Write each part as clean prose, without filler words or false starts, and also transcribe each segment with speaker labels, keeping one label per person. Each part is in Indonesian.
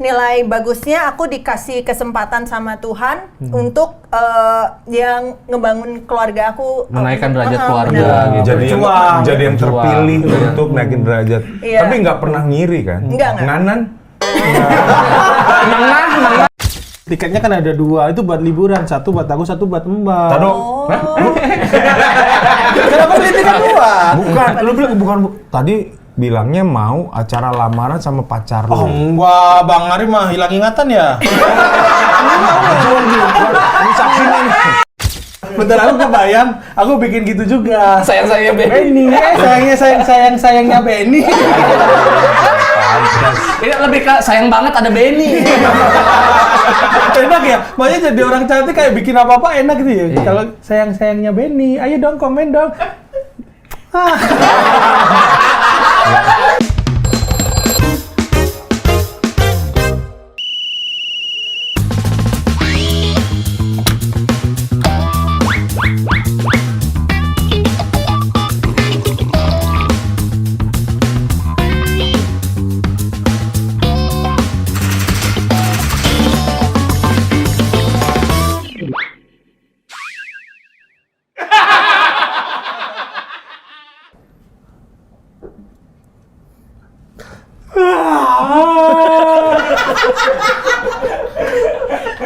Speaker 1: nilai bagusnya aku dikasih kesempatan sama Tuhan untuk yang ngebangun keluarga aku,
Speaker 2: menaikkan derajat keluarga gitu.
Speaker 3: Jadi yang terpilih untuk naikin derajat.
Speaker 1: Iya.
Speaker 3: Tapi nggak pernah ngiri kan?
Speaker 1: Enggak.
Speaker 3: Nganan?
Speaker 4: Tiketnya kan ada 2, itu buat liburan. 1 buat aku, 1 buat Mbak.
Speaker 3: Tado.
Speaker 4: Kenapa beli tiket 2?
Speaker 3: Bukan, lu bilang bukan. Tadi bilangnya mau acara lamaran sama pacar lu.
Speaker 4: Oh enggak, Bang Ari mah hilang ingatan ya? Bentar, aku kebayang, aku bikin gitu juga.
Speaker 2: Sayang-sayangnya Benny.
Speaker 4: Sayangnya Benny.
Speaker 2: Ini lebih ke sayang banget ada Benny.
Speaker 4: Enak ya, makanya jadi orang cantik kayak bikin apa-apa enak gitu ya. Kalau sayangnya Benny, ayo dong komen dong.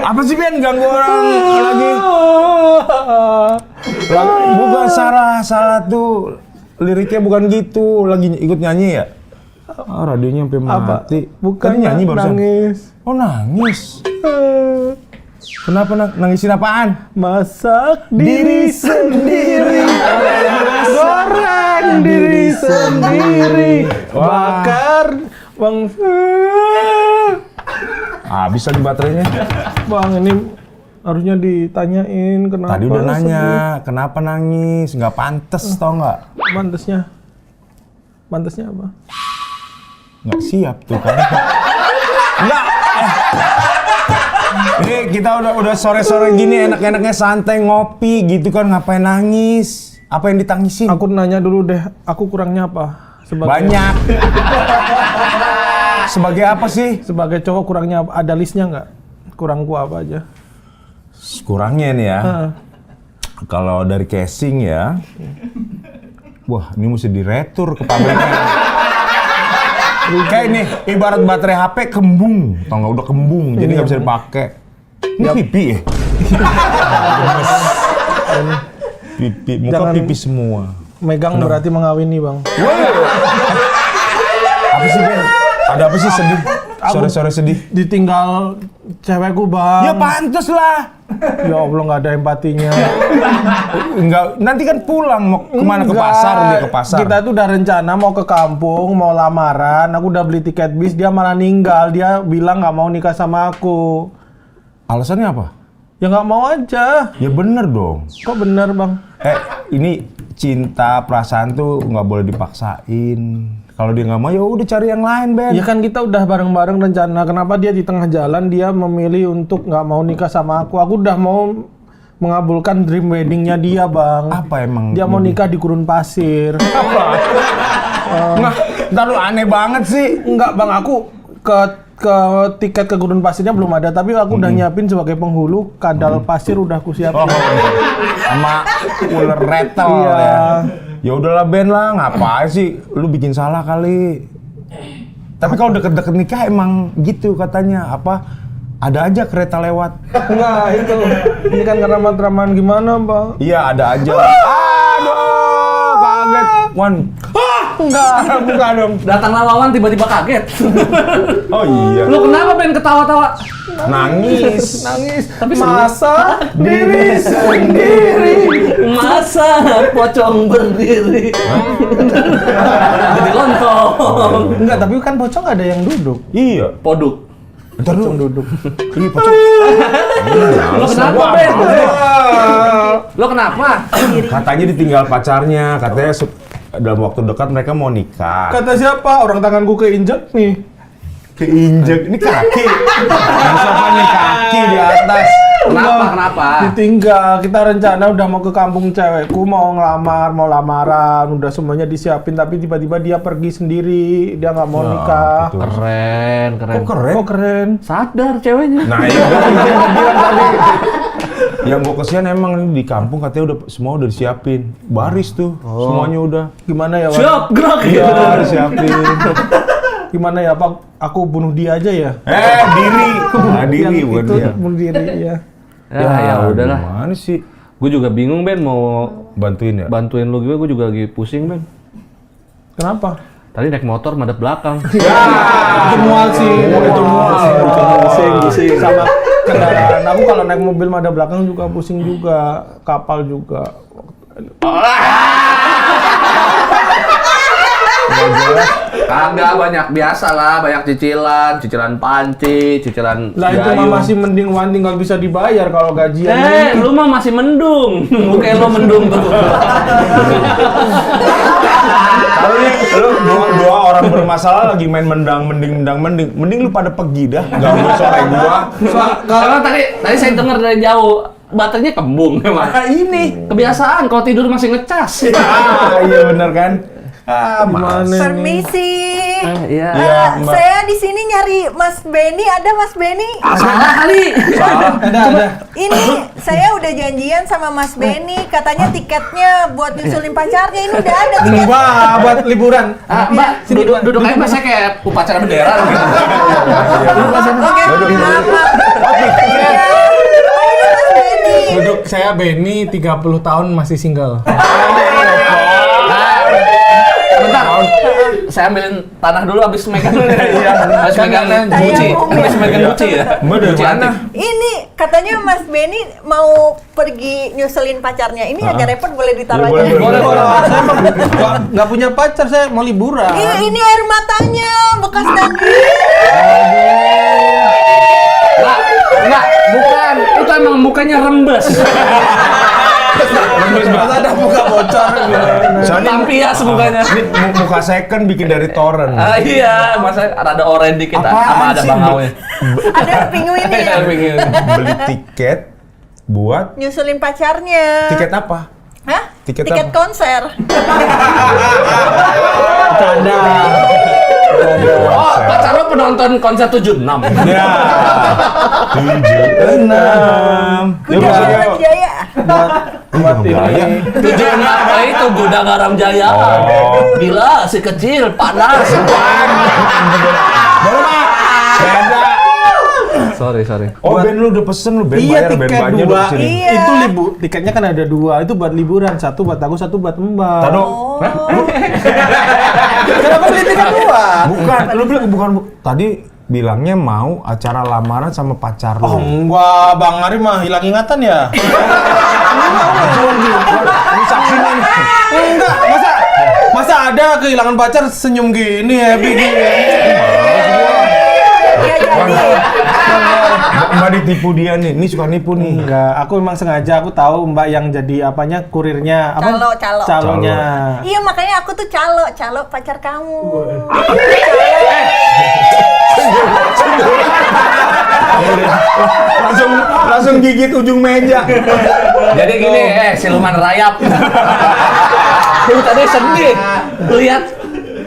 Speaker 3: Apa sih Ben ganggu orang lagi? Bukan salah tuh. Liriknya bukan gitu. Lagi ikut nyanyi ya? Radionya sampai mati.
Speaker 4: Bukan
Speaker 3: tadi nyanyi barusan.
Speaker 4: Nangis.
Speaker 3: Oh nangis. Kenapa nangisin apaan?
Speaker 4: Masak diri sendiri, goreng diri sendiri, bakar bang.
Speaker 3: Habis lagi baterainya.
Speaker 4: Bang, ini harusnya ditanyain kenapa.
Speaker 3: Tadi udah nanya,
Speaker 4: sedih.
Speaker 3: kenapa nangis? Nggak pantes, tau nggak?
Speaker 4: Pantesnya apa?
Speaker 3: Nggak siap tuh kan? Nggak. Ini kita udah sore-sore gini enak-enaknya santai ngopi gitu kan, ngapain nangis? Apa yang ditangisin?
Speaker 4: Aku nanya dulu deh, aku kurangnya apa?
Speaker 3: Banyak. Sebagai apa sih?
Speaker 4: Sebagai cowok kurangnya apa? Ada listnya nggak? Kurangku apa aja?
Speaker 3: Kurangnya nih ya. Kalau dari casing ya. Wah, ini mesti diretur ke pabriknya. Kayak ini ibarat baterai HP kembung, tau nggak, udah kembung, jadi nggak bisa dipakai. Ini pipi ya? Pipi, muka
Speaker 4: Jangan
Speaker 3: pipi semua.
Speaker 4: Megang berarti mengawini, Bang.
Speaker 3: Apa sih Ben? Ada apa sih sedih? Sore-sore sedih?
Speaker 4: Ditinggal cewekku, Bang.
Speaker 3: Ya pantes lah.
Speaker 4: Ya Allah, nggak ada empatinya.
Speaker 3: Enggak, nanti kan pulang mau kemana? Ke pasar, dia ke pasar.
Speaker 4: Kita tuh udah rencana mau ke kampung, mau lamaran. Aku udah beli tiket bis, dia malah ninggal. Dia bilang nggak mau nikah sama aku.
Speaker 3: Alasannya apa?
Speaker 4: Ya nggak mau aja.
Speaker 3: Ya bener dong.
Speaker 4: Kok bener, Bang?
Speaker 3: Ini cinta, perasaan tuh nggak boleh dipaksain. Kalau dia nggak mau, ya udah cari yang lain, Ben.
Speaker 4: Ya kan kita udah bareng-bareng rencana. Kenapa dia di tengah jalan dia memilih untuk nggak mau nikah sama aku? Aku udah mau mengabulkan dream weddingnya dia, Bang.
Speaker 3: Apa emang?
Speaker 4: Dia mau nikah di gurun pasir.
Speaker 3: Nah, ntar lu aneh banget sih.
Speaker 4: Enggak, Bang. Aku ke tiket ke gurun pasirnya belum ada, tapi aku udah nyiapin sebagai penghulu kadal pasir udah aku siapin.
Speaker 3: Sama ular retel ya. Ya udahlah Ben lah, ngapain sih? Lu bikin salah kali. Tapi kalau deket-deket nikah emang gitu katanya. Apa? Ada aja kereta lewat.
Speaker 4: Enggak, itu. Ini kan karena matraman gimana, Bang?
Speaker 3: Iya, ada aja. Aduh, kaget. Wan.
Speaker 4: Enggak, bukan dong.
Speaker 2: Datanglah Wawan tiba-tiba kaget.
Speaker 3: Oh iya.
Speaker 2: Lu kenapa Ben ketawa-tawa?
Speaker 3: Nangis.
Speaker 2: Tapi
Speaker 4: Masak diri sendiri.
Speaker 2: masa pocong berdiri. Jadi lontong.
Speaker 4: Enggak, tapi kan pocong ada yang duduk.
Speaker 3: Iya.
Speaker 2: Poduk.
Speaker 3: Ntar
Speaker 4: Pocong duduk.
Speaker 3: Ini pocong.
Speaker 2: Lo kenapa Ben? Lo kenapa?
Speaker 3: Katanya ditinggal pacarnya. Katanya dalam waktu dekat mereka mau nikah.
Speaker 4: Kata siapa? Orang tanganku keinjek nih.
Speaker 3: Keinjek. Ini kaki. Misalkan nih kaki di atas.
Speaker 2: Kenapa?
Speaker 4: Ditinggal. Kita rencana udah mau ke kampung cewekku, mau ngelamar, mau lamaran, udah semuanya disiapin, tapi tiba-tiba dia pergi sendiri, dia nggak mau nikah.
Speaker 3: betul.
Speaker 2: Keren.
Speaker 3: Kok keren?
Speaker 4: Kok keren?
Speaker 2: Sadar ceweknya.
Speaker 3: Nah, itu yang bilang tadi. Yang gue kesian emang ini di kampung katanya udah semua udah disiapin. Baris tuh, semuanya udah.
Speaker 4: Gimana ya, Wan?
Speaker 2: Siap, gerak.
Speaker 3: Iya, disiapin.
Speaker 4: Gimana ya, Pak? Aku bunuh dia aja ya?
Speaker 3: Diri. Nah, diri
Speaker 4: Yang
Speaker 3: bukan
Speaker 4: itu
Speaker 3: dia.
Speaker 4: bunuh diri, ya.
Speaker 2: Ya udahlah.
Speaker 3: Gimana sih?
Speaker 2: Gue juga bingung Ben mau
Speaker 3: Bantuin ya?
Speaker 2: bantuin lu gue juga lagi pusing Ben.
Speaker 4: Kenapa?
Speaker 2: Tadi naik motor madep belakang.
Speaker 4: Itu mual sih.
Speaker 3: itu mual.
Speaker 4: Pusing. Sama kendaraan. Aku kalau naik mobil mada belakang juga pusing juga. Kapal juga.
Speaker 2: Kagak banyak biasa lah, banyak cicilan panci, cicilan
Speaker 4: Lah itu mah masih mending Wan tinggal bisa dibayar kalau gajian.
Speaker 2: lu mah masih mendung. Bukan lo mendung tuh.
Speaker 3: Lu dua orang bermasalah lagi main mending lu pada pergi dah. Gak mau sore gua.
Speaker 2: Karena tadi saya dengar dari jauh baterainya kembung emang.
Speaker 3: Ini.
Speaker 2: Kebiasaan kalau tidur masih ngecas.
Speaker 3: Iya bener kan? Gimana
Speaker 1: Permisi.
Speaker 2: Iya.
Speaker 3: Mbak.
Speaker 1: Saya di sini nyari Mas Benny. Ada Mas Benny?
Speaker 2: Salah kali.
Speaker 4: Ada.
Speaker 1: Ini saya udah janjian sama Mas Benny. Katanya tiketnya buat nyusulin pacarnya. Ini udah ada tiketnya.
Speaker 4: Wah, buat liburan.
Speaker 2: Mbak, duduk aja Mbak, saya kayak upacara bendera gitu.
Speaker 1: Oke, maaf. Iya. Oh, ini Mas Benny.
Speaker 4: Duduk saya Benny 30 tahun masih single.
Speaker 2: Bentar, saya ambilin tanah dulu abis megang abis megang guci, abis megang guci ya.
Speaker 3: Mbak dari
Speaker 2: Guci
Speaker 3: mana?
Speaker 2: antik.
Speaker 1: Ini katanya Mas Benny mau pergi nyusulin pacarnya. Ini agak repot, boleh ditaruh
Speaker 3: Ya,
Speaker 1: aja.
Speaker 3: boleh.
Speaker 4: Saya nggak punya pacar, saya mau liburan.
Speaker 1: Ini air matanya bekas daging.
Speaker 2: Enggak, bukan. Itu emang mukanya rembes.
Speaker 4: Masa ada muka bocor gimana?
Speaker 2: Tampias mukanya.
Speaker 3: Ini muka second bikin dari torrent.
Speaker 2: Iya, masa ada oren dikit sama ada bangaunya.
Speaker 1: Ada pinguinnya.
Speaker 2: Ada pinguin.
Speaker 3: Beli tiket buat
Speaker 1: Nyusulin pacarnya.
Speaker 3: tiket apa?
Speaker 1: Hah?
Speaker 3: Tiket
Speaker 1: Tiket
Speaker 3: apa?
Speaker 1: konser.
Speaker 4: Bercanda.
Speaker 2: Oh, pacar lo penonton konser 76.
Speaker 3: Ya. 76.
Speaker 1: Kuda Garam Jaya.
Speaker 4: Buat ini.
Speaker 2: 76 apa itu Kuda Garam Jaya.
Speaker 3: Oh.
Speaker 2: Gila, si kecil, panas.
Speaker 3: Beda.
Speaker 2: Sorry.
Speaker 3: Oh, band lu udah pesen lu band
Speaker 4: Iya,
Speaker 3: bayar band
Speaker 4: tiket
Speaker 3: banyak
Speaker 4: dua.
Speaker 3: udah kesini.
Speaker 1: Iya.
Speaker 4: Itu tiketnya kan ada dua. Itu buat liburan. Satu buat aku, satu buat Mbak.
Speaker 3: Tado.
Speaker 4: Kenapa beli tiket dua?
Speaker 3: Bukan, lu bilang bukan. Tadi bilangnya mau acara lamaran sama pacar
Speaker 4: Oh,
Speaker 3: lu.
Speaker 4: enggak, Bang Ari mah hilang ingatan ya?
Speaker 3: Ini saksinya nih.
Speaker 4: Enggak, masa ada kehilangan pacar senyum gini, happy gini.
Speaker 1: Iya jadi.
Speaker 3: Mbak ditipu dia nih. Ini suka nipu nih.
Speaker 4: Enggak, aku memang sengaja, aku tahu Mbak yang jadi apanya, kurirnya, apa?
Speaker 1: Calo.
Speaker 4: Calonya.
Speaker 1: Iya makanya aku tuh calo pacar kamu.
Speaker 3: Langsung gigit ujung meja.
Speaker 2: Jadi gini, siluman rayap. Lu tadi sedih. Lihat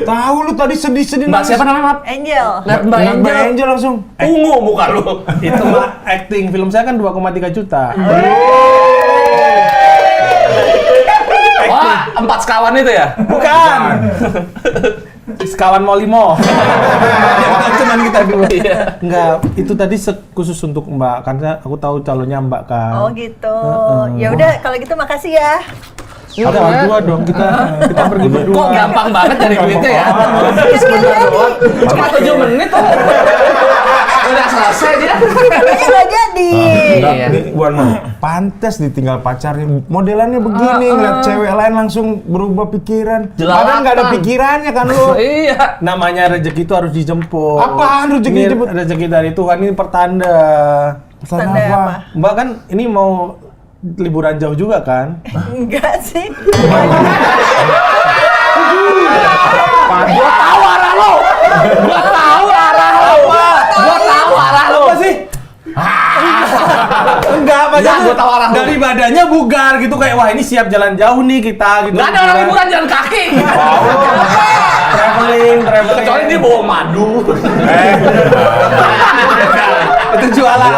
Speaker 3: Tahu lu tadi sedih-sedih.
Speaker 2: Mbak siapa namanya, maaf?
Speaker 1: Angel.
Speaker 2: Lihat Mbak
Speaker 3: Lihat Mbak
Speaker 2: Angel.
Speaker 3: Angel langsung.
Speaker 2: Ungu muka lu.
Speaker 4: Itu mah acting, film saya kan 2,3 juta.
Speaker 2: Wah, 4 sekawan itu ya?
Speaker 4: Bukan! Sekawan mau limo. Cuman kita dua. Enggak, itu tadi khusus untuk Mbak, karena aku tahu calonnya Mbak kan.
Speaker 1: Oh gitu. Ya udah kalau gitu makasih ya.
Speaker 4: Ada berdua dong, kita pergi berdua.
Speaker 2: Kok gampang banget dari duitnya ya? Cuma 7 menit tuh. Udah selesai dia.
Speaker 1: Katanya nggak jadi.
Speaker 3: Enggak,
Speaker 2: Iya.
Speaker 3: nih Wan mah pantes ditinggal pacarnya. Modelannya begini, ngeliat cewek lain langsung berubah pikiran.
Speaker 2: Jelalatan.
Speaker 3: Padahal nggak ada pikirannya kan lu.
Speaker 2: Iya.
Speaker 4: Namanya rezeki itu harus dijemput.
Speaker 3: Apaan rezeki
Speaker 4: Ini
Speaker 3: dijemput?
Speaker 4: rezeki dari Tuhan, ini pertanda.
Speaker 1: Tanda apa?
Speaker 4: Mbak kan ini mau liburan jauh juga kan?
Speaker 1: Enggak sih.
Speaker 2: Gua tahu arah lo. Gua tahu arah lo.
Speaker 4: Apa sih? Enggak, aja
Speaker 2: Gue tahu arah lu.
Speaker 4: dari badannya bugar gitu kayak wah ini siap jalan jauh nih kita gitu.
Speaker 2: Nggak ada orang liburan jalan kaki.
Speaker 4: Traveling.
Speaker 2: Kecuali dia bawa madu.
Speaker 4: Itu jualan.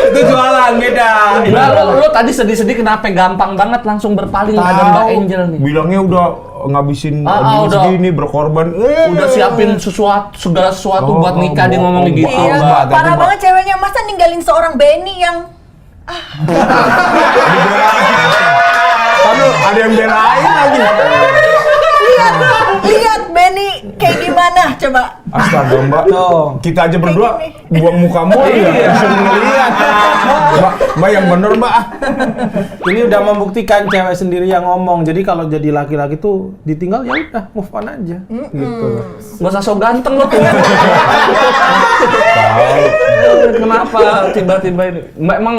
Speaker 4: Itu jualan beda.
Speaker 2: Nah, lu tadi sedih-sedih kenapa gampang banget langsung berpaling ada Mbak Angel nih.
Speaker 3: Bilangnya udah ngabisin
Speaker 2: udah.
Speaker 3: segini berkorban.
Speaker 2: Udah siapin segala sesuatu buat nikah dia ngomong gitu.
Speaker 1: Iya,
Speaker 3: Mbak,
Speaker 1: parah
Speaker 3: Mbak.
Speaker 1: banget ceweknya. Masa ninggalin seorang Benny yang
Speaker 3: Aduh, ada yang belain lagi.
Speaker 1: lihat Benny kayak gimana coba.
Speaker 3: Astaga Mbak,
Speaker 4: Tuh.
Speaker 3: kita aja berdua
Speaker 1: Kayak
Speaker 3: buang muka mulu ya. Disuruh ngeliat. Mbak yang bener Mbak.
Speaker 4: Ini udah membuktikan cewek sendiri yang ngomong. Jadi kalau jadi laki-laki tuh ditinggal ya udah move on aja. Gitu.
Speaker 2: Gak usah so ganteng lo tuh. Kenapa tiba-tiba ini? Mbak emang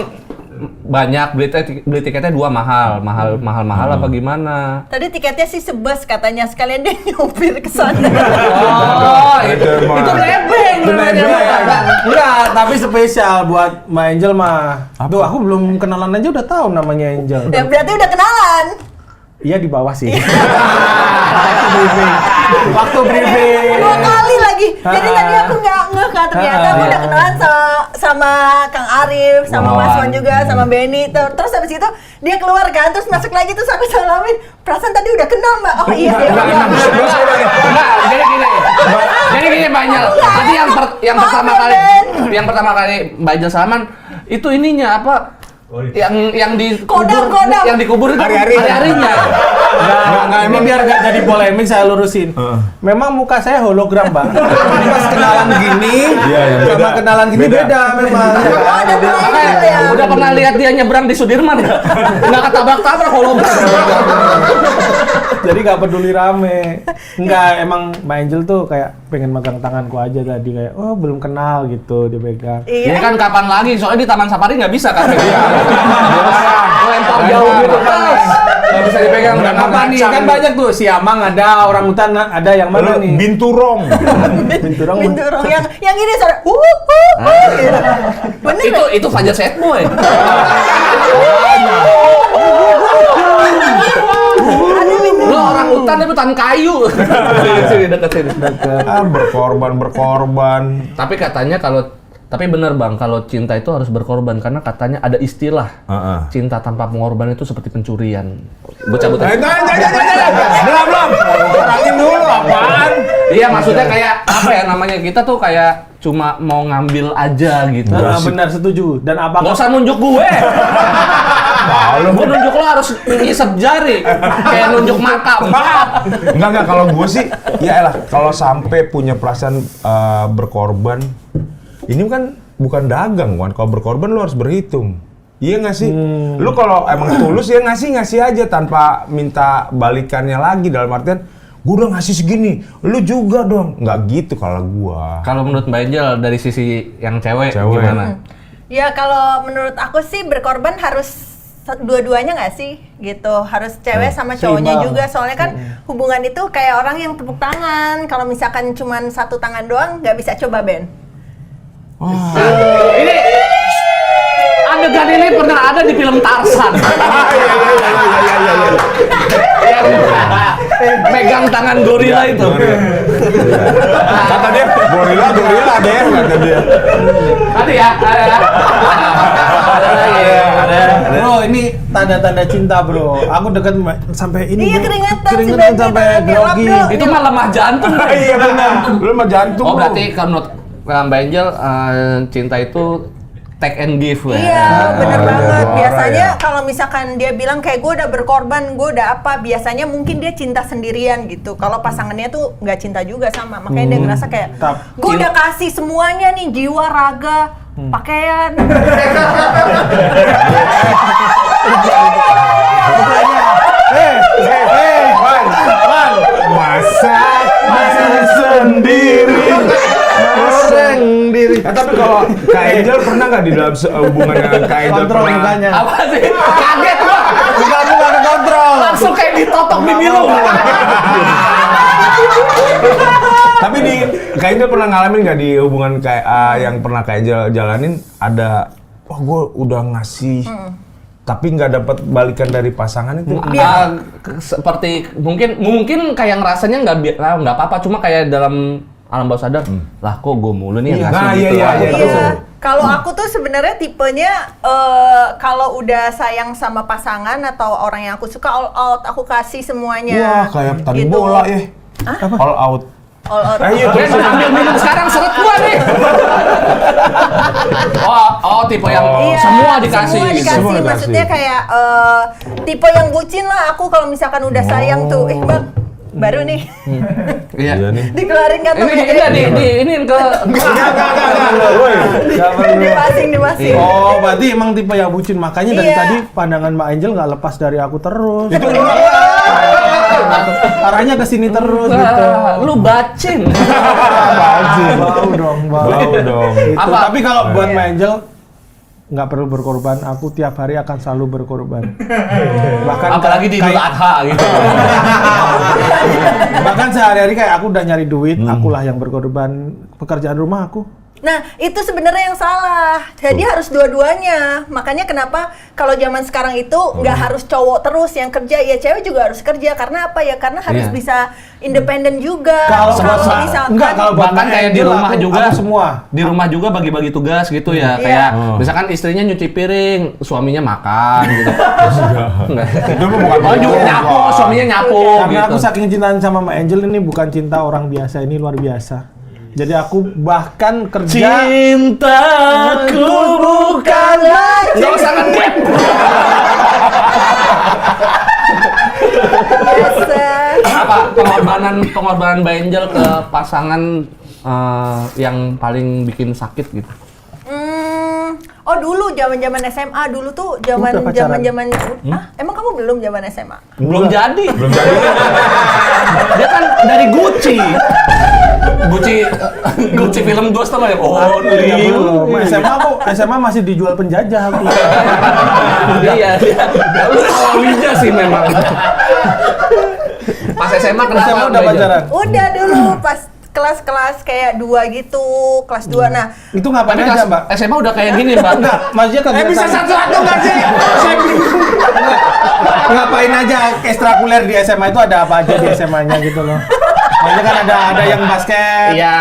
Speaker 2: banyak beli tiketnya 2 mahal apa gimana?
Speaker 1: Tadi tiketnya sih sebes katanya, sekalian dia nyupir ke sana.
Speaker 2: Oh, itu nebeng.
Speaker 3: Itu nebeng.
Speaker 4: Enggak, tapi spesial buat Mbak Angel mah. Tuh aku belum kenalan aja udah tahu namanya Angel.
Speaker 1: Ya berarti udah kenalan.
Speaker 4: Iya di bawah sih. Waktu briefing.
Speaker 1: 2 kali lagi. Jadi tadi aku nggak ngeh kan, ternyata aku udah kenalan sama Kang Arif, sama Mas Wan juga, sama Benny. Terus habis itu dia keluar kan, terus masuk lagi, terus aku salamin. Perasaan tadi udah kenal Mbak. Oh iya.
Speaker 2: Jadi gini Mbak Angel. Tadi yang pertama kali Mbak Angel salaman itu ininya apa? Yang dikubur
Speaker 1: Kodam.
Speaker 2: yang dikubur itu hari-harinya.
Speaker 4: Enggak, emang biar nggak jadi polemik saya lurusin. Memang muka saya hologram, Mbak. Pas kenalan gini,
Speaker 3: Iya,
Speaker 4: sama kenalan gini beda memang.
Speaker 2: Udah pernah lihat dia nyebrang di Sudirman ya? Nggak ketabrak-tabrak hologram.
Speaker 4: Jadi nggak peduli rame. Enggak, emang Mbak Angel tuh kayak pengen megang tanganku aja tadi kayak oh belum kenal gitu dia pegang.
Speaker 2: Ini kan kapan lagi? Soalnya di Taman Safari nggak bisa kan? Lempar jauh gitu kan? Nggak bisa dipegang.
Speaker 4: Nggak apa nih, kan banyak tuh siamang ada, orang hutan ada yang mana nih?
Speaker 3: Binturong.
Speaker 4: Binturong.
Speaker 1: yang ini suara bener.
Speaker 2: Itu Fajar Setboy. Lo orang hutan itu hutan kayu. Sini dekat sini.
Speaker 3: Berkorban.
Speaker 2: Tapi katanya tapi benar Bang, kalau cinta itu harus berkorban karena katanya ada istilah cinta tanpa pengorban itu seperti pencurian. Gue cabut aja.
Speaker 3: Belum. Terangin dulu apaan?
Speaker 2: Iya, maksudnya kayak apa ya namanya, kita tuh kayak cuma mau ngambil aja gitu.
Speaker 4: Benar setuju. Dan
Speaker 2: Gak
Speaker 4: apakah
Speaker 2: usah nunjuk gue. Gue nunjuk lo harus ngisep jari kayak nunjuk makam.
Speaker 3: Enggak kalau gue sih ya elah kalau sampai punya perasaan berkorban ini kan bukan dagang kan, kalau berkorban lu harus berhitung. Iya nggak sih? Lu kalau emang tulus ya ngasih aja tanpa minta balikannya lagi, dalam artian gue udah ngasih segini, lu juga dong. Nggak gitu kalau gua.
Speaker 2: Kalau menurut Mbak Angel dari sisi yang cewek. Gimana?
Speaker 1: Ya kalau menurut aku sih berkorban harus dua-duanya nggak sih gitu, harus cewek sama cowoknya
Speaker 4: seimbang.
Speaker 1: juga, soalnya kan hubungan itu kayak orang yang tepuk tangan. Kalau misalkan cuman satu tangan doang nggak bisa coba Ben.
Speaker 2: Ini adegan ini pernah ada di film Tarzan. Megang tangan gorila itu.
Speaker 3: Kata dia gorila deh kata dia.
Speaker 2: Tadi ya.
Speaker 4: Bro, ini tanda-tanda cinta, Bro. Aku deket sampai ini.
Speaker 1: Iya,
Speaker 4: bro.
Speaker 1: keringetan si
Speaker 4: Keringetan
Speaker 1: Ben,
Speaker 4: sampai
Speaker 1: gitu.
Speaker 4: grogi.
Speaker 1: Gelap,
Speaker 2: Itu mah lemah jantung.
Speaker 3: Iya benar. Lu mah jantung.
Speaker 2: Oh berarti kalau menurut Mbak Angel cinta itu take and give ya?
Speaker 1: Iya, bener banget.
Speaker 3: dua
Speaker 1: Biasanya
Speaker 3: arah ya.
Speaker 1: kalau misalkan dia bilang kayak gue udah berkorban, gue udah apa, biasanya mungkin dia cinta sendirian gitu. Kalau pasangannya tuh nggak cinta juga sama, makanya dia ngerasa kayak gue udah kasih semuanya nih, jiwa, raga, pakaian.
Speaker 3: Masak sendiri. Tapi kalau Kak Angel pernah nggak di dalam hubungan dengan Kak Angel
Speaker 4: Kontrol
Speaker 3: pernah?
Speaker 4: mukanya.
Speaker 2: Apa sih? Kaget gua.
Speaker 4: Bukan kontrol.
Speaker 2: langsung kayak ditotok bibi lu.
Speaker 3: Tapi kayaknya pernah ngalamin nggak di hubungan kayak yang pernah kayak jalanin ada, wah gue udah ngasih, tapi nggak dapat balikan dari pasangan itu.
Speaker 2: Seperti mungkin kayak ngerasanya nggak apa-apa, cuma kayak dalam alam bawah sadar, lah kok gue mulu nih yang ngasih gitu.
Speaker 1: Iya. Kalau aku tuh sebenarnya tipenya kalau udah sayang sama pasangan atau orang yang aku suka, all out, aku kasih semuanya.
Speaker 3: Wah, kayak tanding
Speaker 1: gitu.
Speaker 3: bola ya.
Speaker 4: Apa?
Speaker 3: All out.
Speaker 1: All out.
Speaker 3: Ayo,
Speaker 2: Dia ambil minum sekarang seret gua nih. Oh, tipe yang semua dikasih.
Speaker 1: Semua dikasih.
Speaker 3: Semua dikasih.
Speaker 1: Maksudnya kayak tipe yang bucin lah aku kalau misalkan udah sayang tuh, bang, baru nih.
Speaker 2: Iya.
Speaker 3: nih.
Speaker 1: Dikeluarin kata
Speaker 2: Ini ke
Speaker 1: dipasing.
Speaker 4: Oh, berarti emang tipe yang bucin. Makanya dari
Speaker 1: Iya.
Speaker 4: tadi pandangan Mbak Angel nggak lepas dari aku terus. Arahnya ke sini terus gitu.
Speaker 2: Lu bacin.
Speaker 4: Bau dong. Gitu.
Speaker 2: Apa?
Speaker 4: Tapi kalau buat Mbak Angel nggak perlu berkorban. Aku tiap hari akan selalu berkorban. Bahkan
Speaker 2: Apalagi di Idul Adha gitu.
Speaker 4: Bahkan sehari-hari kayak aku udah nyari duit, akulah yang berkorban pekerjaan rumah aku.
Speaker 1: Nah, itu sebenarnya yang salah. Jadi harus dua-duanya. Makanya kenapa kalau zaman sekarang itu nggak harus cowok terus yang kerja, ya cewek juga harus kerja. Karena apa ya? Karena harus
Speaker 2: Iya.
Speaker 1: bisa independen juga.
Speaker 4: Kalau
Speaker 1: misalkan
Speaker 4: kalau buat
Speaker 2: Bahkan kayak di
Speaker 4: Angel,
Speaker 2: rumah
Speaker 4: aku
Speaker 2: juga
Speaker 4: semua.
Speaker 2: Di rumah juga bagi-bagi tugas gitu ya.
Speaker 1: Iya.
Speaker 2: Kayak misalkan istrinya nyuci piring, suaminya makan gitu. Enggak.
Speaker 3: Itu bukan
Speaker 2: Nyapu, suaminya nyapu
Speaker 4: Karena
Speaker 2: gitu.
Speaker 4: aku saking cintaan sama Mbak Angel, ini bukan cinta orang biasa, ini luar biasa. Jadi aku bahkan kerja.
Speaker 2: Cintaku bukanlah. Nggak usah ngedep.
Speaker 1: biasa.
Speaker 2: Apa pengorbanan Mbak Angel ke pasangan yang paling bikin sakit gitu?
Speaker 1: Oh dulu zaman SMA dulu tuh
Speaker 4: Udah pacaran.
Speaker 1: zaman emang kamu belum zaman SMA?
Speaker 2: Belum jadi.
Speaker 3: Belum jadi.
Speaker 2: Dia kan dari Gucci. Gucci film Ghost apa ya? Oh,
Speaker 4: Iya, belum. SMA masih dijual penjajah aku.
Speaker 2: Iya. Lu awalnya sih memang. Pas SMA kenapa?
Speaker 4: SMA udah
Speaker 2: Mbak Angel?
Speaker 4: pacaran.
Speaker 1: Udah dulu pas kelas-kelas kayak 2 gitu, kelas 2. Nah,
Speaker 4: Itu ngapain
Speaker 2: Tapi
Speaker 4: aja,
Speaker 2: kelas
Speaker 4: Mbak?
Speaker 2: SMA udah kayak gini, Mbak.
Speaker 4: Enggak, maksudnya kegiatan.
Speaker 2: Bisa satu-satu nggak sih?
Speaker 4: Ngapain aja ekstrakuler di SMA itu ada apa aja di SMA-nya gitu loh. Maksudnya kan ada yang basket.
Speaker 2: Iya.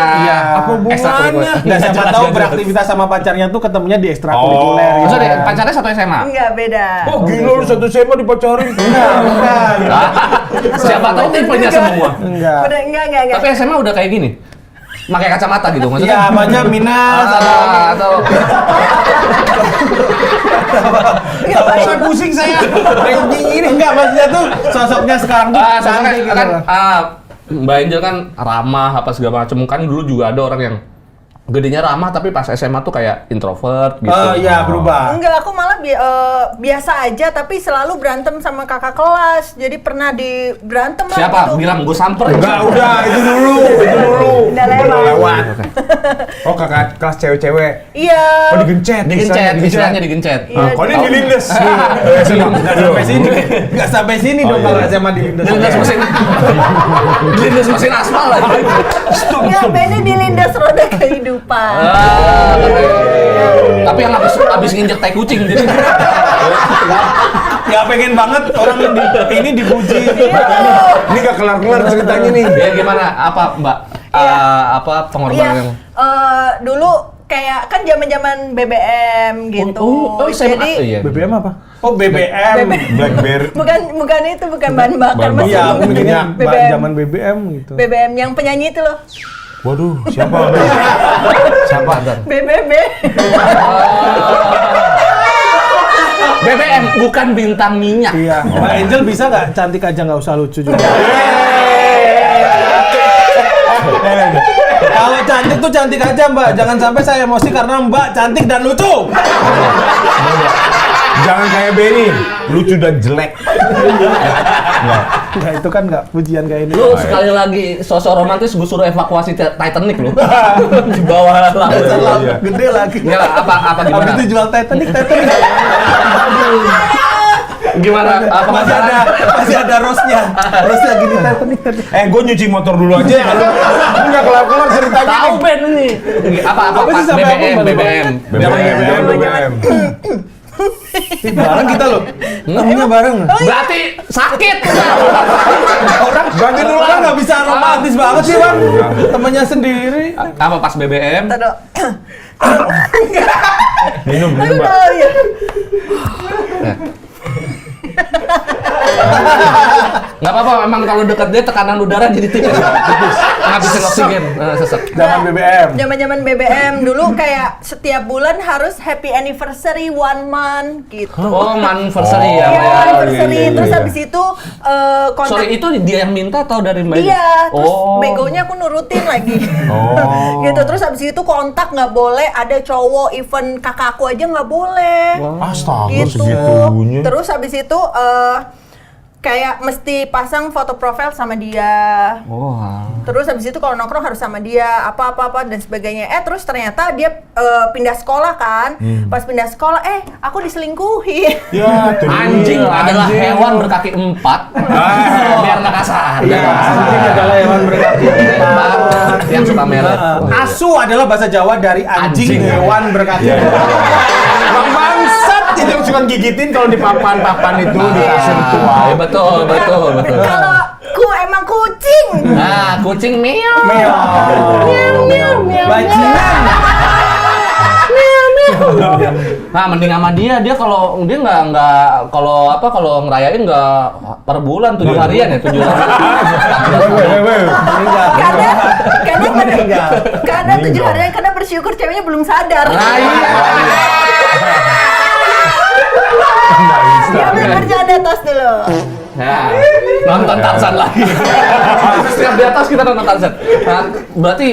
Speaker 4: Apa
Speaker 2: Ekstrakurikuler.
Speaker 4: hubungannya? Nah, siapa tahu beraktivitas sama pacarnya tuh ketemunya di ekstrakurikuler.
Speaker 3: Oh.
Speaker 2: Maksudnya pacarnya satu SMA?
Speaker 1: enggak beda.
Speaker 3: Oh gila lu satu SMA dipacarin.
Speaker 4: Enggak.
Speaker 2: Siapa tahu tipenya semua.
Speaker 4: Enggak.
Speaker 1: Udah enggak.
Speaker 2: Tapi SMA udah kayak gini. Pakai kacamata gitu
Speaker 4: Iya,
Speaker 2: maksudnya.
Speaker 4: banyak minus
Speaker 2: atau
Speaker 3: Saya pusing saya. Kayak gini.
Speaker 4: Enggak, maksudnya tuh sosoknya sekarang tuh
Speaker 2: soalnya
Speaker 4: cantik gitu
Speaker 2: kan
Speaker 4: loh.
Speaker 2: Mbak Angel kan ramah apa segala macam. Kan dulu juga ada orang yang gedenya ramah tapi pas SMA tuh kayak introvert gitu.
Speaker 4: Oh iya, berubah.
Speaker 1: Enggak, aku malah biasa aja tapi selalu berantem sama kakak kelas. Jadi pernah berantem lah
Speaker 2: Siapa?
Speaker 1: gitu.
Speaker 2: Bilang gue samper.
Speaker 3: Enggak, udah itu dulu.
Speaker 1: Udah lewat.
Speaker 3: Oh kakak kelas cewek-cewek.
Speaker 1: Iya.
Speaker 3: Oh digencet.
Speaker 2: Digencet, istilahnya digencet.
Speaker 1: Iya.
Speaker 3: Kalau ini dilindes.
Speaker 4: Enggak sampai sini. Enggak sampai sini dong kalau SMA dilindas.
Speaker 2: Dilindas mesin aspal lagi.
Speaker 1: Enggak, beda dilindas roda kehidupan.
Speaker 2: Tapi yang habis nginjek tai kucing jadi.
Speaker 4: Nggak pengen banget orang ini dipuji.
Speaker 3: Ini gak kelar-kelar ceritanya nih.
Speaker 2: Ya gimana? Apa Mbak? Apa pengorbanan yang
Speaker 1: Dulu kayak kan zaman-zaman BBM gitu.
Speaker 2: Oh, SMA.
Speaker 1: Jadi
Speaker 2: Iya.
Speaker 4: BBM apa? Oh, BBM.
Speaker 3: Blackberry.
Speaker 1: bukan itu, bukan bahan bakar
Speaker 3: Bahan
Speaker 1: masih
Speaker 4: Iya,
Speaker 3: bakar.
Speaker 4: mungkin
Speaker 3: Minyak.
Speaker 4: zaman BBM gitu.
Speaker 1: BBM yang penyanyi itu loh.
Speaker 3: Waduh, siapa?
Speaker 2: Siapa ntar?
Speaker 1: BBB.
Speaker 2: BBM bukan bintang minyak.
Speaker 4: Iya. Mbak Angel bisa nggak cantik aja nggak usah lucu juga. Kalau cantik tuh cantik aja Mbak, jangan sampai saya emosi karena Mbak cantik dan lucu.
Speaker 3: Jangan kayak Benny, lucu dan jelek.
Speaker 4: Nah itu kan nggak pujian kayak ini.
Speaker 2: Lu sekali lagi sosok romantis gue suruh evakuasi Titanic lu. Di bawah laut.
Speaker 3: Iya.
Speaker 4: Gede lagi.
Speaker 2: Ya apa gimana?
Speaker 4: Habis itu jual Titanic.
Speaker 2: Gimana?
Speaker 4: Masih ada rose-nya. Rose lagi nih.
Speaker 3: Gue nyuci motor dulu aja ya. Lu nggak kelar-kelar ceritanya.
Speaker 2: Tahu Ben ini. Apa
Speaker 4: sih sampai aku
Speaker 2: BBM.
Speaker 3: BBM.
Speaker 4: Bareng kita loh. Namanya bareng.
Speaker 2: Berarti sakit.
Speaker 3: Bagi dulu
Speaker 4: Orang nggak bisa romantis banget sih Bang. Temennya sendiri.
Speaker 2: Apa pas BBM?
Speaker 1: Taduh.
Speaker 3: Minum,
Speaker 1: Aduh,
Speaker 3: Mbak.
Speaker 1: tahu ya.
Speaker 2: Nggak apa-apa, memang kalau dekat dia tekanan udara jadi tipis. Ngabisin oksigen, sesek.
Speaker 4: Zaman BBM.
Speaker 1: Zaman-zaman BBM dulu kayak setiap bulan harus happy anniversary 1 month gitu.
Speaker 2: Oh, anniversary ya.
Speaker 1: Iya,
Speaker 2: Mbak, ya.
Speaker 1: anniversary.
Speaker 3: iya,
Speaker 1: Terus
Speaker 3: iya.
Speaker 1: habis itu kontak.
Speaker 2: Sorry, itu dia yang minta atau dari Mbak?
Speaker 1: Iya, terus
Speaker 2: Oh.
Speaker 1: begonya aku nurutin lagi.
Speaker 3: Oh.
Speaker 1: Gitu, terus habis itu kontak nggak boleh, ada cowok, even kakak aku aja nggak boleh.
Speaker 3: Astaga,
Speaker 1: Gitu.
Speaker 3: segitunya.
Speaker 1: Terus habis itu kayak mesti pasang foto profil sama dia.
Speaker 2: Wah.
Speaker 1: Terus habis itu kalau nongkrong harus sama dia, apa-apa dan sebagainya. Terus ternyata dia pindah sekolah kan. Pas pindah sekolah, aku diselingkuhi.
Speaker 3: Ya, tuh
Speaker 2: Anjing
Speaker 3: dia,
Speaker 2: adalah
Speaker 3: anjing.
Speaker 2: hewan berkaki 4. Biar nggak kasar.
Speaker 4: Iya, anjing adalah hewan berkaki 4.
Speaker 2: Yang suka merah.
Speaker 4: Asu adalah bahasa Jawa dari anjing,
Speaker 2: Anjing.
Speaker 4: hewan berkaki
Speaker 3: Iya.
Speaker 4: 4.
Speaker 3: Bang bangsat itu yang suka gigitin kalau di papan-papan itu di kasur tua.
Speaker 2: Iya, betul.
Speaker 1: Kalau ku emang kucing.
Speaker 2: Nah, kucing meow.
Speaker 4: Bajingan.
Speaker 2: Nah, mending sama dia kalau dia nggak kalau ngerayain nggak per bulan 7 harian ya 7 hari.
Speaker 1: Karena 7 harian karena bersyukur ceweknya belum sadar.
Speaker 2: Nah, iya.
Speaker 1: Ya bercanda tos dulu.
Speaker 2: Nah, nonton Tarzan lagi. Setiap di atas kita nonton Tarzan. Nah, berarti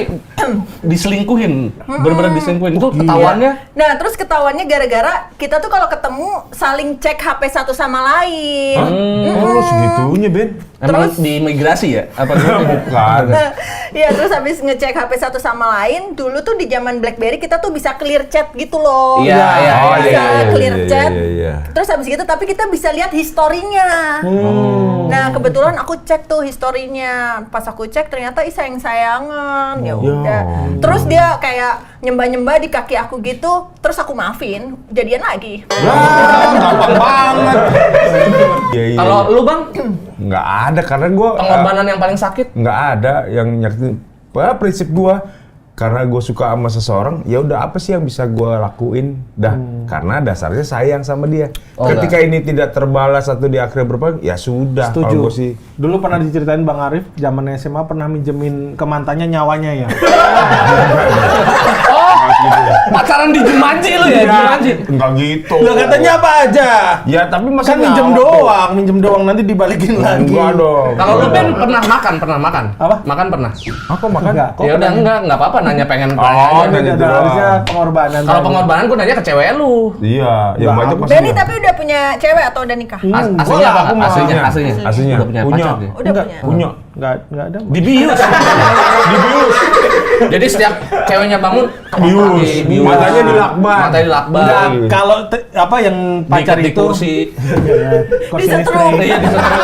Speaker 2: diselingkuhin, bener-bener diselingkuhin itu ketahuannya.
Speaker 1: Nah, terus ketahuannya gara-gara kita tuh kalau ketemu saling cek HP satu sama lain.
Speaker 3: Oh, segitunya, Ben.
Speaker 2: Emang
Speaker 1: Terus?
Speaker 2: di imigrasi ya? Apa
Speaker 3: Bukan.
Speaker 1: Iya, terus habis ngecek HP satu sama lain, dulu tuh di zaman BlackBerry kita tuh bisa clear chat gitu loh.
Speaker 2: Iya, iya,
Speaker 3: Oh,
Speaker 1: Bisa
Speaker 3: iya, iya,
Speaker 1: clear
Speaker 3: iya,
Speaker 1: chat.
Speaker 3: iya, iya.
Speaker 1: Terus habis gitu tapi kita bisa lihat historinya. Nah, kebetulan aku cek tuh historinya. Pas aku cek ternyata sayang-sayangan. Ya udah. Terus dia kayak nyembah-nyembah di kaki aku gitu, terus aku maafin, jadian lagi.
Speaker 3: Gampang banget. Iya, iya.
Speaker 2: Kalau lu Bang,
Speaker 3: Nggak ada karena gue
Speaker 2: pengorbanan yang paling sakit?
Speaker 3: nggak ada yang nyakitin. Prinsip gue karena gue suka sama seseorang, ya udah apa sih yang bisa gue lakuin dah karena dasarnya sayang sama dia.
Speaker 2: Oh,
Speaker 3: Ketika ini tidak terbalas atau di akhirnya berapa, ya sudah.
Speaker 4: Setuju.
Speaker 3: Kalau gue sih
Speaker 4: Dulu pernah diceritain Bang Arif, zaman SMA pernah minjemin ke mantannya nyawanya ya.
Speaker 2: Oh, pacaran di Jumanji lu ya? Jumanji?
Speaker 3: enggak gitu.
Speaker 4: Lah katanya apa aja?
Speaker 3: Ya tapi masa
Speaker 4: Kan minjem doang nanti dibalikin lagi.
Speaker 3: Enggak dong.
Speaker 2: Kalau lu Ben pernah makan?
Speaker 4: Apa?
Speaker 2: Makan pernah?
Speaker 3: Apa makan?
Speaker 4: Enggak. Kok
Speaker 2: Ya udah enggak apa-apa nanya pengen
Speaker 3: Oh,
Speaker 2: tanya aja.
Speaker 3: nanya
Speaker 4: Ada
Speaker 3: doang.
Speaker 4: harusnya pengorbanan.
Speaker 2: Kalau
Speaker 4: tadi.
Speaker 2: pengorbanan gue nanya ke cewek lu.
Speaker 3: Iya, yang
Speaker 4: Enggak,
Speaker 3: banyak
Speaker 4: aku-
Speaker 3: pasti.
Speaker 1: Benny tapi udah punya cewek atau udah nikah?
Speaker 2: Aslinya apa?
Speaker 4: aku mau
Speaker 2: Aslinya.
Speaker 3: Aslinya.
Speaker 2: Udah punya
Speaker 3: Punya.
Speaker 2: pacar dia.
Speaker 1: Udah
Speaker 4: Enggak.
Speaker 1: punya.
Speaker 3: Punya.
Speaker 4: Enggak ada.
Speaker 2: Dibius.
Speaker 3: Dibius.
Speaker 2: Jadi setiap ceweknya bangun
Speaker 3: Bius.
Speaker 2: dibius.
Speaker 3: Matanya dilakban.
Speaker 2: Matanya dilakban.
Speaker 4: Enggak, kalau apa yang pacar
Speaker 2: Diikat di
Speaker 4: itu
Speaker 2: kursi.
Speaker 4: kursi
Speaker 1: Disetrum.
Speaker 4: listrik.
Speaker 2: Iya, disetrum.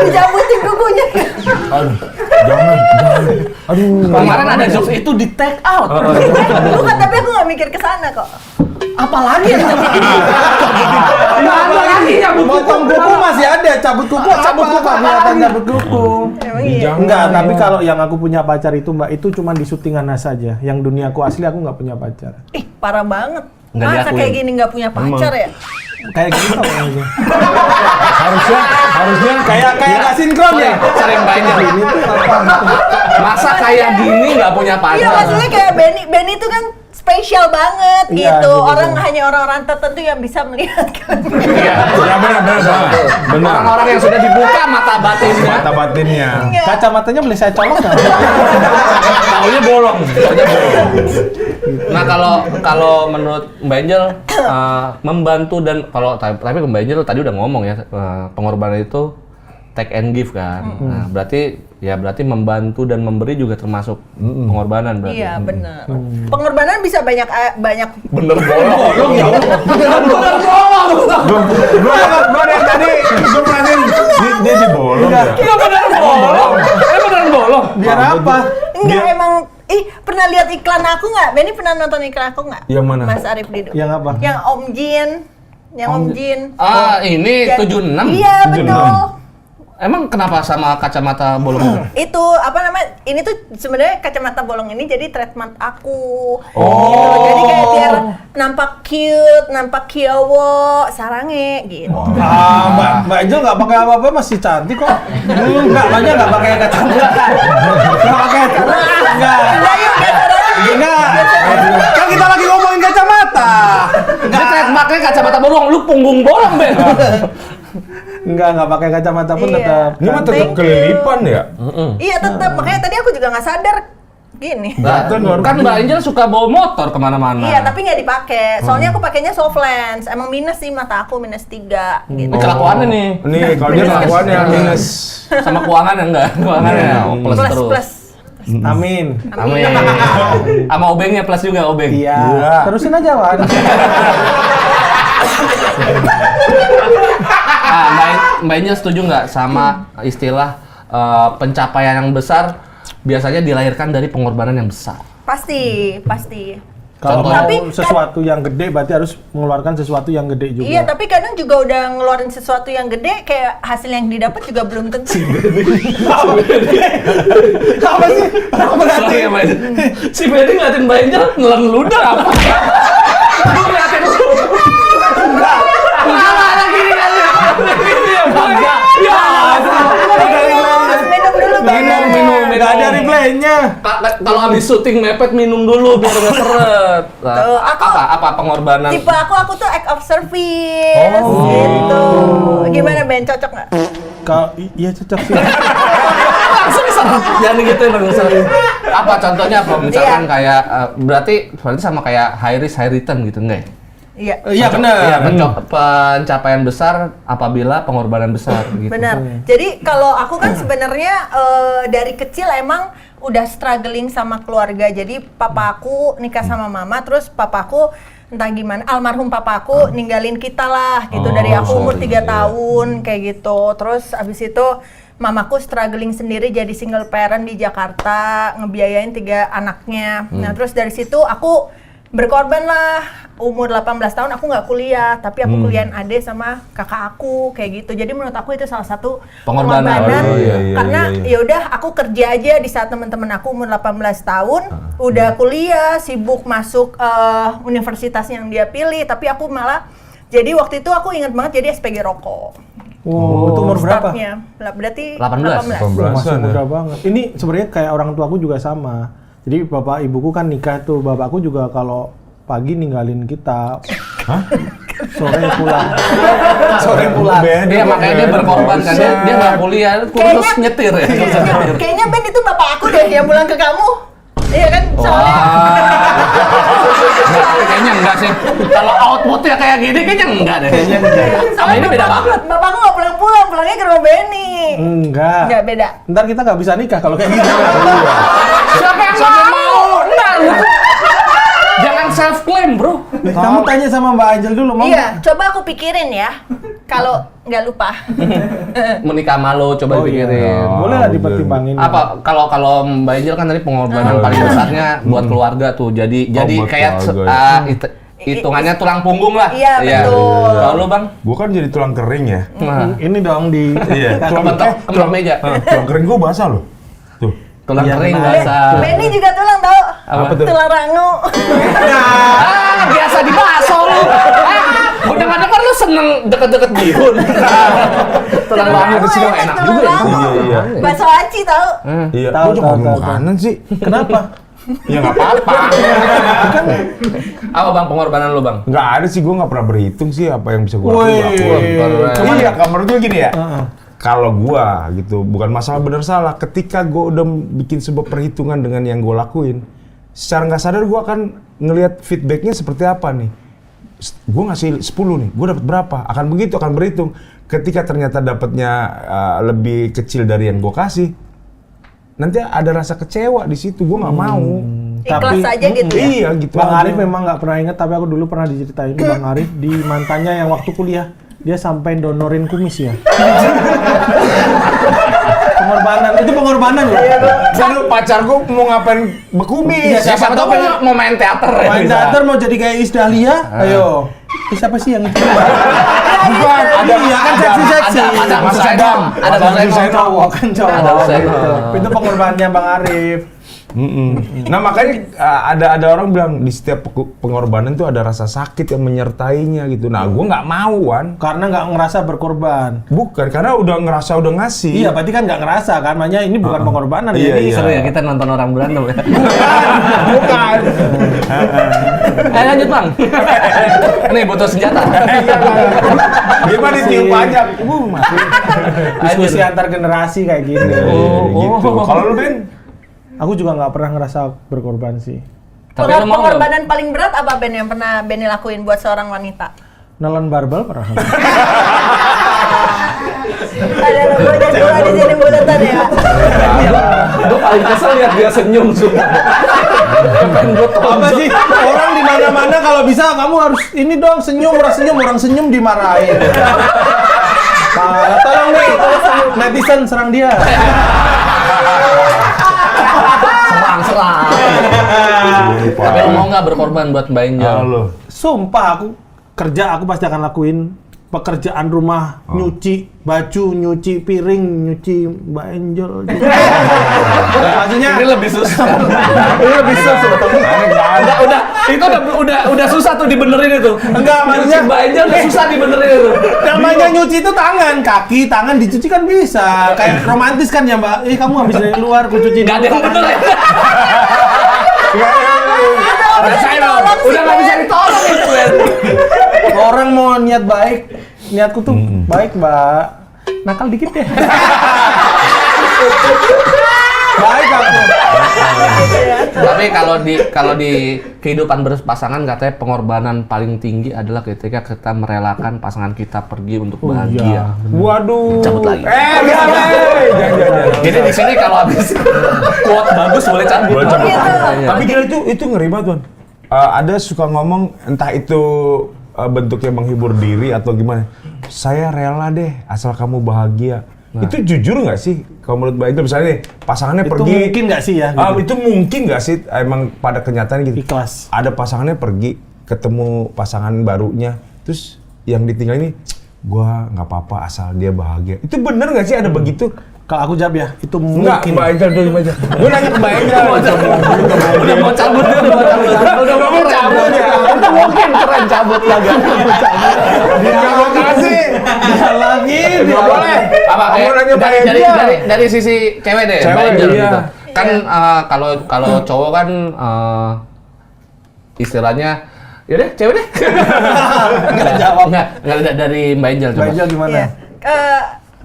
Speaker 1: Dijabutin kukunya.
Speaker 3: Aduh, jangan. Aduh.
Speaker 2: Kemarin ada jokes itu di take out.
Speaker 1: Bukan, tapi aku nggak mikir ke sana kok.
Speaker 2: Apalagi yang nyambut kuku? Nggak ada lagi nyambut kuku.
Speaker 4: Potong kuku masih ada, cabut kuku
Speaker 2: Cabut kuku apa
Speaker 4: kelihatan
Speaker 2: lagi?
Speaker 4: cabut kuku.
Speaker 1: Emang iya.
Speaker 3: Jangan.
Speaker 4: Enggak, tapi kalau yang aku punya pacar itu Mbak, itu cuma di syutingan saja. Yang duniaku asli aku nggak punya pacar.
Speaker 1: Ih, parah banget.
Speaker 2: Nggak
Speaker 1: Masa
Speaker 2: diakuin.
Speaker 1: kayak gini nggak punya pacar ya?
Speaker 4: Kayak gitu kayaknya.
Speaker 3: Harusnya
Speaker 4: Kayak nggak sinkron ya.
Speaker 2: Sering banyak.
Speaker 4: Ini tuh apa?
Speaker 2: Masa kayak gini nggak punya
Speaker 1: Iya,
Speaker 2: pacar?
Speaker 1: maksudnya kayak Benny itu kan spesial banget
Speaker 4: Iya,
Speaker 1: gitu.
Speaker 4: gitu.
Speaker 1: Orang hanya orang-orang tertentu yang bisa melihat kan.
Speaker 2: Iya.
Speaker 3: Ya benar.
Speaker 2: Orang-orang yang sudah dibuka mata batinnya.
Speaker 3: Mata batinnya.
Speaker 4: Kacamatanya boleh saya colok nggak?
Speaker 2: Taunya bolong. Nah kalau menurut Mbak Angel membantu dan kalau tapi Mbak Angel tadi udah ngomong ya pengorbanan itu take and give kan. Nah berarti ya berarti membantu dan memberi juga termasuk pengorbanan berarti.
Speaker 1: Iya benar. Pengorbanan bisa banyak.
Speaker 2: Bener bolong ya.
Speaker 3: Gua dari tadi gua perhatiin dia dibolong ya.
Speaker 2: Iya bener bolong. Beneran bolong.
Speaker 4: Biar apa?
Speaker 1: Enggak emang. Pernah lihat iklan aku nggak? Benny pernah nonton iklan aku nggak?
Speaker 3: Yang mana?
Speaker 1: Mas Arif Dido.
Speaker 4: Yang apa?
Speaker 1: Yang Om Jin. Yang Om Jin.
Speaker 2: Ini 76.
Speaker 1: Iya betul.
Speaker 2: Emang kenapa sama kacamata bolong itu?
Speaker 1: Itu apa namanya? Ini tuh sebenarnya kacamata bolong ini jadi trademark aku.
Speaker 3: Oh.
Speaker 1: Gitu. Jadi kayak biar nampak cute, nampak kiowo, sarange gitu.
Speaker 4: Mbak Angel nggak pakai apa-apa masih cantik kok. Enggak, Mbaknya nggak pakai kacamata. Nggak pakai enggak. Enggak. Kan kita lagi ngomongin kacamata.
Speaker 2: Dia trademarknya kacamata bolong, lu punggung bolong, Ben.
Speaker 4: Nggak pakai kacamata pun
Speaker 1: Iya.
Speaker 4: tetap.
Speaker 3: Ini mah tetap kelilipan ya.
Speaker 1: Iya tetap, makanya tadi aku juga nggak sadar gini.
Speaker 2: Kan Mbak Angel suka bawa motor kemana-mana.
Speaker 1: Iya, tapi nggak dipakai. Soalnya aku pakainya soft lens. Emang minus sih mata aku -3 gitu.
Speaker 2: Ini kelakuannya nih.
Speaker 3: Nih kalau dia kelakuan yang minus.
Speaker 2: Sama keuangan ya enggak? Keuangannya plus
Speaker 1: Plus
Speaker 2: terus.
Speaker 1: plus.
Speaker 4: Amin.
Speaker 2: Amin. Sama obengnya plus juga obeng.
Speaker 4: Iya.
Speaker 3: Iya.
Speaker 4: Terusin aja, Wan.
Speaker 2: Mbak Angel setuju nggak sama istilah pencapaian yang besar biasanya dilahirkan dari pengorbanan yang besar?
Speaker 1: Pasti, pasti.
Speaker 4: Kalau
Speaker 2: Contoh.
Speaker 4: mau
Speaker 1: Tapi
Speaker 4: sesuatu yang gede berarti harus mengeluarkan sesuatu yang gede juga.
Speaker 1: Iya, tapi kadang juga udah ngeluarin sesuatu yang gede, kayak hasil yang didapat juga belum tentu.
Speaker 4: Apa sih? Apa berarti?
Speaker 2: Sorry ya, Mbak Angel. Si Benny ngeliatin Mbak Angel nelen ludah apa? Gue ngeliatin lu. Enggak ada gini kan ya. Enggak. Ya.
Speaker 1: Minum dulu,
Speaker 4: Nggak ada replaynya.
Speaker 2: Kalau habis syuting mepet minum dulu biar nggak seret. Nah,
Speaker 1: Tuh, aku-
Speaker 2: apa pengorbanan?
Speaker 1: Tipe aku tuh act of service, gitu. Gimana Ben, cocok nggak?
Speaker 4: Kalau iya cocok sih.
Speaker 2: Langsung diserap. Jangan gitu langsung. Apa contohnya apa? Misalkan
Speaker 1: Iya.
Speaker 2: kayak berarti sama kayak high risk high return gitu enggak?
Speaker 1: Iya.
Speaker 4: Iya
Speaker 2: Iya,
Speaker 4: benar.
Speaker 2: pencapaian besar apabila pengorbanan besar gitu.
Speaker 1: Benar. Jadi kalau aku kan sebenarnya dari kecil emang udah struggling sama keluarga. Jadi papa aku nikah sama mama, terus papaku entah gimana, almarhum papaku ninggalin kita lah gitu dari aku umur 3 tahun kayak gitu. Terus abis itu mamaku struggling sendiri jadi single parent di Jakarta, ngebiayain 3 anaknya. Nah terus dari situ aku berkorban lah. Umur 18 tahun aku nggak kuliah, tapi aku kuliahin adik sama kakak aku kayak gitu. Jadi menurut aku itu salah satu
Speaker 2: Pengorbanan.
Speaker 3: Oh, iya,
Speaker 1: karena
Speaker 3: iya.
Speaker 1: ya udah aku kerja aja di saat teman-teman aku umur 18 tahun udah kuliah, sibuk masuk universitas yang dia pilih, tapi aku malah jadi waktu itu aku ingat banget jadi SPG rokok.
Speaker 4: Wow, itu umur berapa?
Speaker 1: Startnya. Berarti
Speaker 2: 18.
Speaker 3: 18.
Speaker 4: Masih
Speaker 3: ya.
Speaker 4: muda banget. Ini sebenarnya kayak orang tuaku juga sama. Jadi bapak ibuku kan nikah tuh, bapakku juga kalau pagi ninggalin kita.
Speaker 3: Hah?
Speaker 4: Sore pulang. Sore pulang.
Speaker 2: Iya makanya dia berkorban kan dia nggak kuliah, kursus
Speaker 1: Kayaknya-
Speaker 2: nyetir ya. Kursus nyetir.
Speaker 1: Kayaknya Ben itu bapak aku deh yang pulang ke kamu. Iya kan? Soalnya
Speaker 2: Nggak, kayaknya enggak sih. Kalau outputnya kayak gini kayaknya enggak deh. Sama ini beda banget.
Speaker 1: Bapakku nggak pulang-pulang, pulangnya ke rumah Benny.
Speaker 4: Enggak.
Speaker 1: Nggak beda.
Speaker 4: Ntar kita nggak bisa nikah kalau kayak gitu.
Speaker 2: Siapa yang mau? Enggak. Jangan self claim, Bro.
Speaker 4: Kamu tanya sama Mbak Angel dulu, mau
Speaker 1: Iya, coba aku pikirin ya. Kalau nggak lupa.
Speaker 2: Menikah malu coba
Speaker 4: Oh,
Speaker 2: dipikirin.
Speaker 4: iya. Boleh lah dipertimbangin.
Speaker 2: Apa kalau Mbak Angel kan tadi pengorbanan paling besarnya buat keluarga tuh. Jadi
Speaker 3: buat
Speaker 2: kayak
Speaker 3: keluarga,
Speaker 2: hitungannya tulang punggung lah.
Speaker 1: Iya, betul.
Speaker 2: Kalau lu, Bang?
Speaker 3: Gua kan jadi tulang kering ya.
Speaker 2: Nah,
Speaker 4: Ini dong di
Speaker 3: Iya.
Speaker 2: kebentok meja.
Speaker 3: Tulang kering gua basah loh. Tuh.
Speaker 2: Tulang
Speaker 4: Iya,
Speaker 2: kering
Speaker 4: benar.
Speaker 2: basah.
Speaker 1: Benny juga tulang tahu.
Speaker 3: Apa tuh?
Speaker 1: Tulang rangu.
Speaker 2: Biasa dibaso lu. Udah kadang lu seneng deket-deket bihun. Tulang rangu
Speaker 3: ada
Speaker 2: sih
Speaker 3: sih,
Speaker 2: enak juga ya.
Speaker 3: Iya, iya.
Speaker 1: Bakso aci tahu.
Speaker 3: Iya,
Speaker 4: Tahu,
Speaker 3: gua juga
Speaker 4: tahu,
Speaker 3: ngomong
Speaker 4: tahu.
Speaker 3: kanan sih.
Speaker 4: Kenapa?
Speaker 3: Ya nggak apa-apa.
Speaker 2: Apa Bang pengorbanan lu, Bang?
Speaker 3: Nggak ada sih, gua nggak pernah berhitung sih apa yang bisa gua
Speaker 4: Woi.
Speaker 3: lakuin. Cuman ya menurut gua gini ya.
Speaker 4: Heeh.
Speaker 3: Kalau gua gitu, bukan masalah benar salah. Ketika gua udah bikin sebuah perhitungan dengan yang gua lakuin, secara nggak sadar gua akan ngelihat feedbacknya seperti apa nih. Gua ngasih 10 nih, gua dapat berapa? Akan begitu, akan berhitung. Ketika ternyata dapatnya lebih kecil dari yang gua kasih, nanti ada rasa kecewa di situ. Gue nggak mau.
Speaker 1: Ikhlas aja gitu ya?
Speaker 3: Iya gitu.
Speaker 4: Bang
Speaker 3: aja.
Speaker 4: Arif memang nggak pernah inget, tapi aku dulu pernah diceritain Bang Arif di mantannya yang waktu kuliah dia sampai donorin kumis ya. Pengorbanan loh.
Speaker 3: Dulu pacar gue mau ngapain berkumis.
Speaker 4: Iya,
Speaker 2: Siapa tahu mau main teater ya.
Speaker 4: Main teater mau jadi kayak Iis Dahlia, ayo. Siapa sih yang itu?
Speaker 3: Bukan, ada
Speaker 4: Iya kan seksi-seksi.
Speaker 2: Ada
Speaker 3: Mas
Speaker 2: Mas
Speaker 3: Adam.
Speaker 2: Ada Mas Adam.
Speaker 4: Cowok kan cowok.
Speaker 2: Ada Mas Adam.
Speaker 4: Gitu. Itu pengorbanannya Bang Arif.
Speaker 3: Nah makanya ada orang bilang di setiap pengorbanan tuh ada rasa sakit yang menyertainya gitu. Nah gue nggak mau, Wan.
Speaker 4: Karena nggak ngerasa berkorban.
Speaker 3: Bukan, karena udah ngasih.
Speaker 4: Iya, berarti kan nggak ngerasa kan, makanya ini bukan pengorbanan.
Speaker 3: Iya,
Speaker 4: Jadi
Speaker 3: iya.
Speaker 2: Seru ya kita nonton orang berantem ya.
Speaker 3: Bukan.
Speaker 2: Lanjut Bang. Nih butuh senjata.
Speaker 3: Gimana ditiup aja? Mati.
Speaker 4: diskusi antar generasi kayak gini.
Speaker 3: Gitu. Kalau lu Ben?
Speaker 4: Aku juga nggak pernah ngerasa berkorban sih.
Speaker 2: Tapi lu mau nggak?
Speaker 1: Pengorbanan paling berat apa Ben yang pernah Benny lakuin buat seorang wanita?
Speaker 4: Nelan barbel pernah.
Speaker 1: Ada logonya dua di sini buletan ya.
Speaker 2: Gue paling kesel lihat dia senyum sumpah.
Speaker 4: Apa sih? Orang di mana-mana kalau bisa kamu harus ini dong senyum, orang senyum dimarahin. Parah, tolong nih, netizen serang dia.
Speaker 2: Serang. Tapi lu mau nggak berkorban buat Mbak Angel?
Speaker 3: Halo.
Speaker 4: Sumpah aku pasti akan lakuin pekerjaan rumah, nyuci baju, nyuci piring, nyuci Mbak Angel. Maksudnya
Speaker 2: Ini lebih susah. Ini lebih susah. Udah susah tuh dibenerin itu.
Speaker 4: Enggak, maksudnya
Speaker 2: Mbak Angel udah susah dibenerin itu.
Speaker 4: namanya nyuci itu tangan, kaki, tangan dicuci kan bisa. Kayak romantis kan ya Mbak? Kamu habis dari luar, ku cuci
Speaker 2: Gak ada yang bener ya. Udah nggak bisa ditolong itu Ben.
Speaker 4: Orang mau niat baik, niatku tuh baik Mbak. Nakal dikit ya. Baik aku.
Speaker 2: Tapi kalau di kehidupan berpasangan katanya pengorbanan paling tinggi adalah ketika kita merelakan pasangan kita pergi untuk bahagia.
Speaker 3: Waduh.
Speaker 2: Cabut lagi.
Speaker 3: Jangan.
Speaker 2: Jadi di sini kalau habis quote bagus boleh cabut.
Speaker 3: Boleh cabut.
Speaker 2: Iya.
Speaker 3: Tapi gila itu ngeri banget, Tuan. Ada suka ngomong entah itu bentuknya menghibur diri atau gimana. Saya rela deh asal kamu bahagia. Nah. Itu jujur nggak sih? Kalau menurut Mbak Angel misalnya nih, pasangannya
Speaker 4: Itu
Speaker 3: pergi.
Speaker 4: mungkin nggak sih ya? Gitu.
Speaker 3: Itu mungkin nggak sih emang pada kenyataannya gitu?
Speaker 4: Ikhlas.
Speaker 3: Ada pasangannya pergi, ketemu pasangan barunya, terus yang ditinggal ini, gua nggak apa-apa asal dia bahagia. Itu bener nggak sih ada begitu?
Speaker 4: Kalau aku jawab ya, itu
Speaker 3: Enggak,
Speaker 4: mungkin.
Speaker 3: Mbak Angel dulu aja. Gue nanya ke Mbak Angel.
Speaker 2: Udah mau cabut ya. Itu mungkin keren cabut lagi.
Speaker 3: Terima kasih.
Speaker 4: Dia lagi, dia
Speaker 3: boleh.
Speaker 2: Apa
Speaker 3: Kamu nanya Mbak Angel.
Speaker 2: dari sisi cewek deh,
Speaker 3: Cewek,
Speaker 2: Mbak Angel
Speaker 3: iya.
Speaker 2: gitu. Kan kalau cowok kan istilahnya ya deh, cewek deh.
Speaker 4: Nggak jawab.
Speaker 2: Nggak ada dari Mbak Angel
Speaker 4: Mbak
Speaker 2: coba.
Speaker 4: Angel gimana?
Speaker 1: Iya.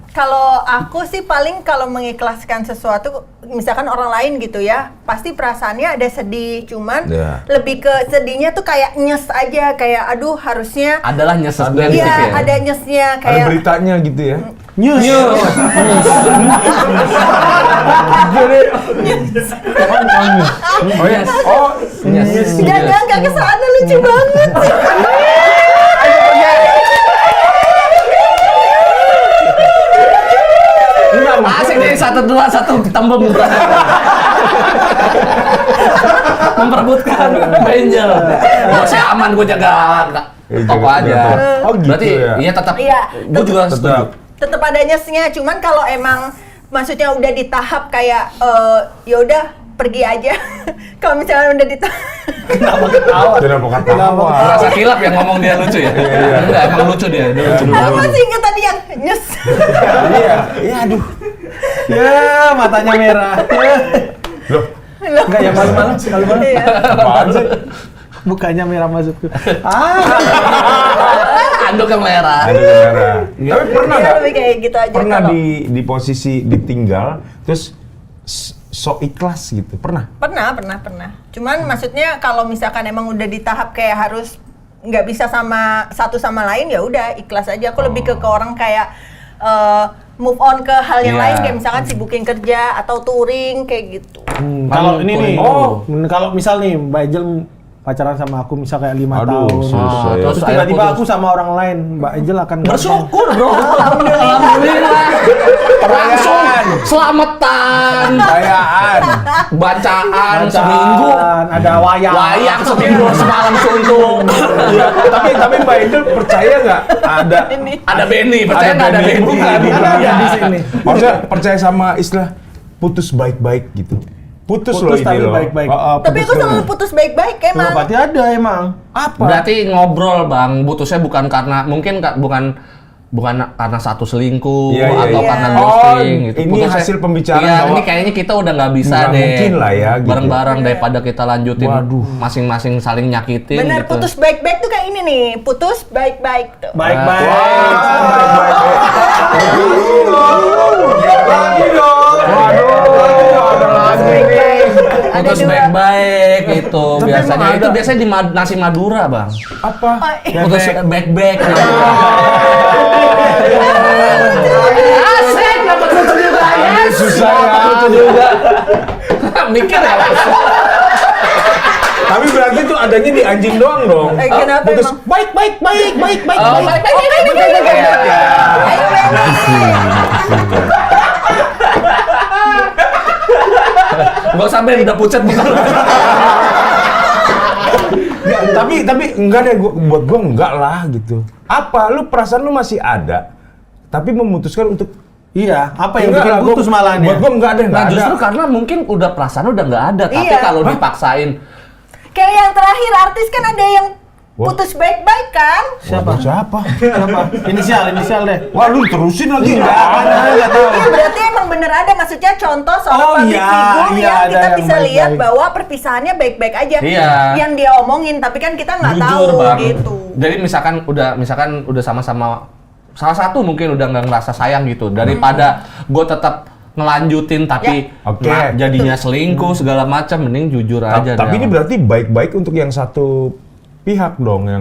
Speaker 1: Kalau aku sih paling kalau mengikhlaskan sesuatu, misalkan orang lain gitu ya, pasti perasaannya ada sedih, cuman lebih ke sedihnya tuh kayak nyes aja, kayak aduh harusnya.
Speaker 2: Adalah nyes sensitif
Speaker 1: Iya,
Speaker 2: ya.
Speaker 1: ada nyesnya
Speaker 3: Ada
Speaker 1: kayak.
Speaker 3: beritanya gitu ya.
Speaker 4: News.
Speaker 3: Oh ya. Oh,
Speaker 2: Nyes.
Speaker 1: Jangan nggak kesana, lucu banget.
Speaker 2: Asik nih, satu tembem memperebutkan Mbak Angel. Saya aman, gue jaga toko aja.
Speaker 3: Oh gitu.
Speaker 2: Berarti
Speaker 3: ya.
Speaker 2: iya tetap.
Speaker 1: Iya,
Speaker 2: Gue juga setuju.
Speaker 1: Tetap ada nyesnya, cuman kalau emang maksudnya udah di tahap kayak ya udah pergi aja. Kalau misalnya udah di tahap
Speaker 3: Kenapa ketawa?
Speaker 2: Merasa kilap yang ngomong dia lucu ya? Enggak, emang lucu dia lucu dulu.
Speaker 1: apa sih ingat tadi yang nyes?
Speaker 3: Iya. Iya, aduh.
Speaker 4: Ya, matanya merah.
Speaker 3: Loh,
Speaker 4: Enggak ya, malu-malu. Malu-malu.
Speaker 1: Iya.
Speaker 3: apaan sih?
Speaker 4: Mukanya merah maksudku.
Speaker 2: Anduk yang merah.
Speaker 3: Ada kamera. Tapi pernah
Speaker 1: Iya,
Speaker 3: nggak?
Speaker 1: lebih kayak gitu aja.
Speaker 3: Pernah
Speaker 1: kalau-
Speaker 3: di posisi ditinggal, terus sok ikhlas gitu? Pernah?
Speaker 1: Pernah. Cuman maksudnya kalau misalkan emang udah di tahap kayak harus nggak bisa sama satu sama lain, ya udah ikhlas aja. Aku lebih ke orang kayak move on ke hal yang
Speaker 2: Iya.
Speaker 1: lain kayak misalkan sibukin kerja atau touring kayak gitu.
Speaker 4: Kalau ini nih,
Speaker 2: Oh.
Speaker 4: kalau misal nih Mbak Angel pacaran sama aku misal kayak 5
Speaker 3: Aduh,
Speaker 4: tahun.
Speaker 3: susah ya.
Speaker 4: Terus tiba-tiba aku sama orang lain, Mbak Angel akan
Speaker 2: Bersyukur bro. Alhamdulillah. Langsung selamatan,
Speaker 3: Kayaan.
Speaker 2: bacaan
Speaker 4: Bacaan,
Speaker 2: seminggu,
Speaker 4: ada
Speaker 2: wayang seminggu semalam suntuk.
Speaker 3: Iya, tapi Mbak Angel percaya nggak ada
Speaker 2: Ada Benny, percaya nggak ada Benny?
Speaker 4: Bukan, ada di sini.
Speaker 3: maksudnya percaya sama istilah putus baik-baik gitu. Putus loh
Speaker 4: Putus
Speaker 3: ini
Speaker 4: tapi
Speaker 3: loh.
Speaker 4: baik-baik.
Speaker 1: Tapi aku selalu putus baik-baik emang.
Speaker 4: Berarti ada emang.
Speaker 3: apa?
Speaker 2: Berarti ngobrol bang, putusnya bukan karena mungkin bukan karena satu selingkuh
Speaker 3: Iya, iya,
Speaker 2: atau
Speaker 1: iya.
Speaker 2: karena
Speaker 3: Oh,
Speaker 2: ghosting gitu.
Speaker 3: ini hasil pembicaraan
Speaker 2: Iya,
Speaker 3: bahwa
Speaker 2: ini kayaknya kita udah nggak bisa
Speaker 3: nggak
Speaker 2: deh.
Speaker 3: mungkin lah ya, gitu.
Speaker 2: Bareng-bareng daripada kita lanjutin
Speaker 3: Waduh.
Speaker 2: masing-masing saling nyakitin
Speaker 1: Bener,
Speaker 2: gitu.
Speaker 1: putus baik-baik tuh kayak ini nih, putus baik-baik tuh.
Speaker 4: Baik-baik.
Speaker 3: Lagi dong. Waduh, ada lagi nih.
Speaker 1: Ada
Speaker 2: Putus
Speaker 1: dua.
Speaker 2: baik-baik itu
Speaker 3: Tapi
Speaker 2: biasanya
Speaker 3: emang
Speaker 2: itu
Speaker 3: ada.
Speaker 2: biasanya di nasi Madura bang.
Speaker 3: Apa?
Speaker 1: Oh, iya.
Speaker 2: Putus baik-baik. Asik dapat lucu juga ya.
Speaker 3: Susah ya.
Speaker 2: Dapat lucu juga. Mikir ya Mas.
Speaker 3: Tapi berarti tuh adanya di anjing doang dong.
Speaker 1: Kenapa
Speaker 3: Putus
Speaker 1: emang?
Speaker 3: baik.
Speaker 2: Oh, baik-baik.
Speaker 1: Ayo Benny.
Speaker 2: Gak sampai udah pucat bukan.
Speaker 3: Ya, tapi enggak deh buat gua enggak lah gitu. Apa lu perasaan lu masih ada tapi memutuskan untuk
Speaker 4: Iya, apa yang
Speaker 3: enggak
Speaker 4: bikin
Speaker 3: lah,
Speaker 4: putus malahnya?
Speaker 3: Buat gua enggak deh,
Speaker 2: Nah
Speaker 3: enggak ada.
Speaker 2: justru karena mungkin udah perasaan udah nggak ada, tapi
Speaker 1: Iya.
Speaker 2: kalau dipaksain
Speaker 1: Kayak yang terakhir artis kan ada yang
Speaker 3: Wah.
Speaker 1: putus baik-baik kan?
Speaker 3: Siapa? Siapa?
Speaker 4: Siapa? Inisial deh.
Speaker 3: Wah, lu terusin lagi.
Speaker 4: Enggak,
Speaker 3: Enggak.
Speaker 4: tahu.
Speaker 1: Iya berarti emang bener ada, maksudnya contoh
Speaker 4: Oh,
Speaker 1: seorang public
Speaker 4: iya,
Speaker 1: figure
Speaker 4: iya,
Speaker 1: yang
Speaker 4: ada
Speaker 1: kita
Speaker 4: yang
Speaker 1: bisa
Speaker 4: baik-baik.
Speaker 1: lihat bahwa perpisahannya baik-baik aja.
Speaker 2: Iya.
Speaker 1: Yang dia omongin, tapi kan kita nggak tahu
Speaker 2: jujur bang.
Speaker 1: gitu.
Speaker 2: Jadi misalkan udah sama-sama salah satu mungkin udah nggak ngerasa sayang gitu, daripada gue tetap ngelanjutin tapi
Speaker 3: Oke.
Speaker 2: jadinya selingkuh segala macam, mending jujur aja.
Speaker 3: Tapi
Speaker 2: deh.
Speaker 3: ini berarti baik-baik untuk yang satu pihak dong,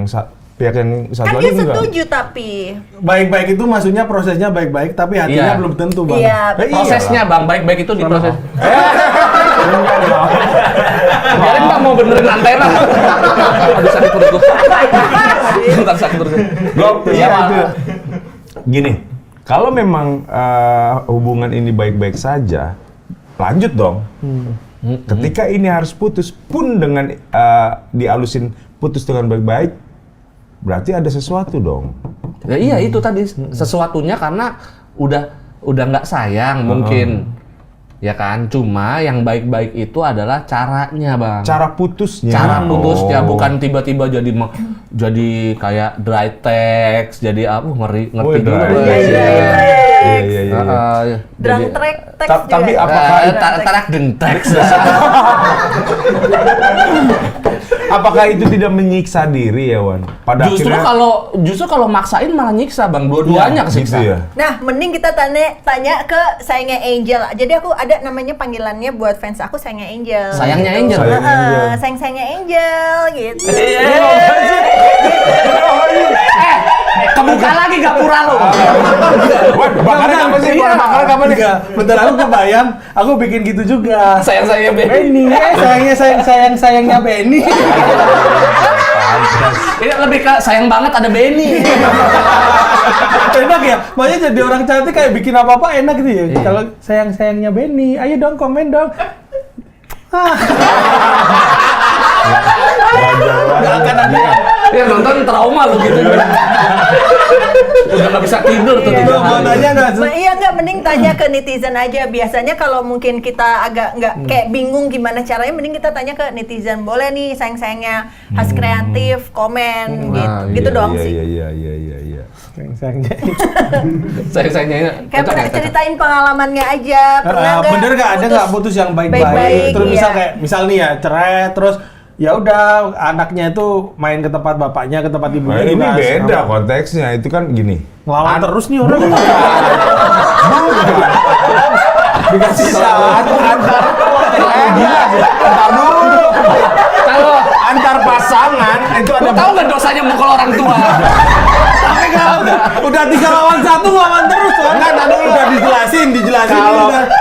Speaker 3: pihak yang satu
Speaker 1: Kan
Speaker 3: lagi
Speaker 1: dia
Speaker 3: enggak.
Speaker 1: setuju tapi.
Speaker 4: Baik-baik itu maksudnya prosesnya baik-baik, tapi hatinya
Speaker 2: Iya.
Speaker 4: belum tentu, Bang.
Speaker 1: Iya.
Speaker 2: prosesnya bang, baik-baik itu di proses. Biarin bang mau benerin antena. Aduh sakit perut gue. Bentar sakit perut gue.
Speaker 3: Iya itu. Gini, kalau memang hubungan ini baik-baik saja, lanjut dong. Ketika ini harus putus pun dengan dialusin putus dengan baik-baik, berarti ada sesuatu dong.
Speaker 2: Ya, iya itu tadi sesuatunya karena udah nggak sayang mungkin. Ya kan, cuma yang baik-baik itu adalah caranya, Bang.
Speaker 3: Cara putusnya.
Speaker 2: Cara putusnya
Speaker 3: Oh.
Speaker 2: bukan tiba-tiba jadi kayak dry text, jadi ngerti
Speaker 3: Oh,
Speaker 2: juga.
Speaker 3: dry
Speaker 2: Bang.
Speaker 3: text.
Speaker 1: Iya, iya, Drang
Speaker 2: Jadi-
Speaker 1: track teks
Speaker 3: Tapi
Speaker 1: juga.
Speaker 3: apakah
Speaker 2: tarak denteks.
Speaker 3: apakah itu tidak menyiksa diri ya, Wan? Pada
Speaker 2: Justru kalau maksain malah nyiksa, Bang. Dua-duanya kesiksa.
Speaker 3: gitu ya.
Speaker 1: Nah, mending kita tanya ke sayangnya Angel. Jadi aku ada namanya panggilannya buat fans aku sayangnya Angel.
Speaker 2: Sayangnya Angel.
Speaker 3: Sayangnya Angel.
Speaker 1: Sayang-sayangnya Angel gitu.
Speaker 2: Kebuka lagi gapura lo.
Speaker 3: Wan, bakarnya apa sih? Wan, bakarnya kapan nih?
Speaker 4: Enggak, bentar aku kebayang, aku bikin gitu juga.
Speaker 2: Sayang-sayangnya
Speaker 4: Benny, sayangnya Benny.
Speaker 2: Ini lebih ke sayang banget ada Benny.
Speaker 4: Enak ya, makanya jadi orang cantik kayak bikin apa-apa enak gitu ya. Kalau sayangnya Benny, ayo dong komen dong. Nggak akan ada.
Speaker 2: Ya nonton trauma lo gitu. Udah nggak bisa tidur tuh.
Speaker 1: Iya.
Speaker 2: 3
Speaker 4: Mau
Speaker 2: hari.
Speaker 4: nanya nggak?
Speaker 1: Iya nggak, mending tanya ke netizen aja. Biasanya kalau mungkin kita agak nggak kayak bingung gimana caranya, mending kita tanya ke netizen. Boleh nih sayang-sayangnya Has Kreatif komen gitu,
Speaker 2: Ah,
Speaker 1: gitu
Speaker 3: Iya,
Speaker 1: doang
Speaker 3: iya,
Speaker 1: sih.
Speaker 3: Iya.
Speaker 4: Sayangnya.
Speaker 2: Sayang-sayangnya.
Speaker 1: Kayak
Speaker 2: cocok
Speaker 1: pernah
Speaker 2: ya, cocok.
Speaker 1: ceritain pengalamannya aja. Pernah nggak?
Speaker 4: Bener nggak ada nggak putus yang baik-baik?
Speaker 1: Baik-baik,
Speaker 4: Terus misal
Speaker 1: iya.
Speaker 4: kayak misal nih ya cerai terus ya udah anaknya itu main ke tempat bapaknya, ke tempat
Speaker 3: Nah,
Speaker 4: ibunya
Speaker 3: ini
Speaker 4: juga
Speaker 3: beda
Speaker 4: sama.
Speaker 3: konteksnya. Itu kan gini.
Speaker 4: Ngelawan terus nih orang. Dikasih
Speaker 3: Saat antar
Speaker 2: Kalau
Speaker 3: antar pasangan itu ada
Speaker 2: tahu nggak dosanya mukul orang tua? Tapi
Speaker 4: Udah 3 lawan 1 lawan terus tuh. Enggak, udah dijelasin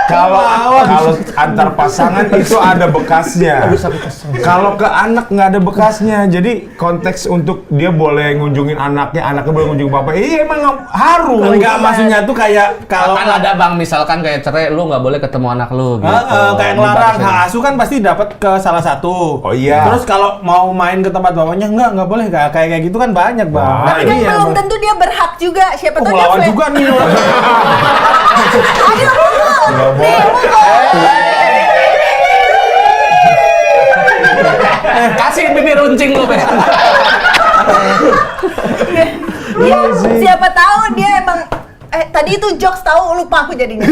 Speaker 3: Kalau antar pasangan itu ada bekasnya. Kalau ke anak nggak ada bekasnya. Jadi konteks untuk dia boleh ngunjungin anaknya boleh ngunjungin bapak. Iya emang harus.
Speaker 4: Enggak, maksudnya tuh kayak kalau
Speaker 2: kan ada bang, misalkan kayak cerai, lu nggak boleh ketemu anak lu gitu.
Speaker 4: kayak ngelarang hak asuh kan pasti dapat ke salah satu.
Speaker 3: Oh iya.
Speaker 4: Terus kalau mau main ke tempat bapaknya nggak boleh, kayak gitu kan banyak bang.
Speaker 3: Wah,
Speaker 1: Tapi kan belum tentu dia berhak juga. Siapa tahu dia
Speaker 4: Lawan
Speaker 1: flat.
Speaker 4: juga nih.
Speaker 1: Ayo
Speaker 2: Kasih bibir runcing lu, Be.
Speaker 1: Iya, siapa tahu dia emang tadi itu jokes tahu lupa aku jadinya.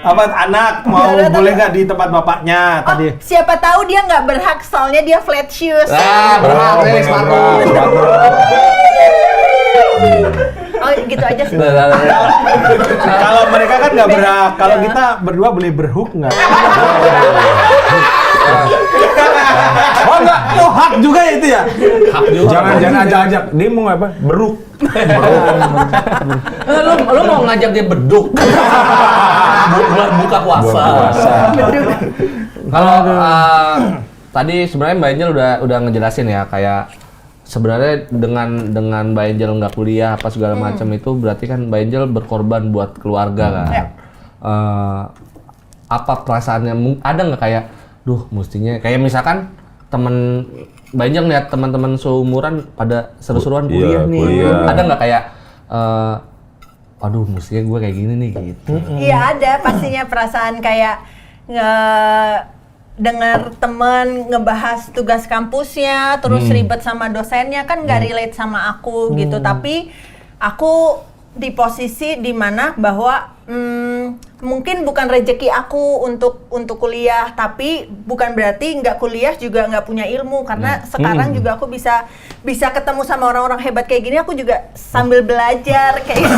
Speaker 4: Apa anak mau boleh nggak di tempat bapaknya tadi?
Speaker 1: Siapa tahu dia nggak berhak soalnya dia flat shoes.
Speaker 2: Berhak deh sepatu.
Speaker 1: Oh gitu aja sih.
Speaker 4: Kalau mereka kan nggak berhak, kalau kita berdua boleh berhuk nggak? Oh enggak, oh hak juga ya itu ya?
Speaker 2: Hak juga.
Speaker 3: Jangan ajak. Dia mau apa? Beruk.
Speaker 2: Lu mau ngajak dia beduk. Buat buka puasa. Kalau tadi sebenarnya Mbak Angel udah ngejelasin ya, kayak sebenarnya dengan Mbak Angel nggak kuliah apa segala macam itu berarti kan Mbak Angel berkorban buat keluarga kan.
Speaker 1: Ya.
Speaker 2: Apa perasaannya? Ada nggak kayak, duh mestinya kayak misalkan temen Mbak Angel lihat teman-teman seumuran pada seru-seruan kuliah nih.
Speaker 3: kuliah.
Speaker 2: Ada nggak kayak aduh mestinya gue kayak gini nih gitu.
Speaker 1: Iya ada pastinya perasaan kayak dengar temen ngebahas tugas kampusnya, terus ribet sama dosennya kan nggak relate sama aku gitu. Tapi aku di posisi dimana bahwa mungkin bukan rezeki aku untuk kuliah, tapi bukan berarti nggak kuliah juga nggak punya ilmu karena sekarang juga aku bisa ketemu sama orang-orang hebat kayak gini. Aku juga sambil belajar kayak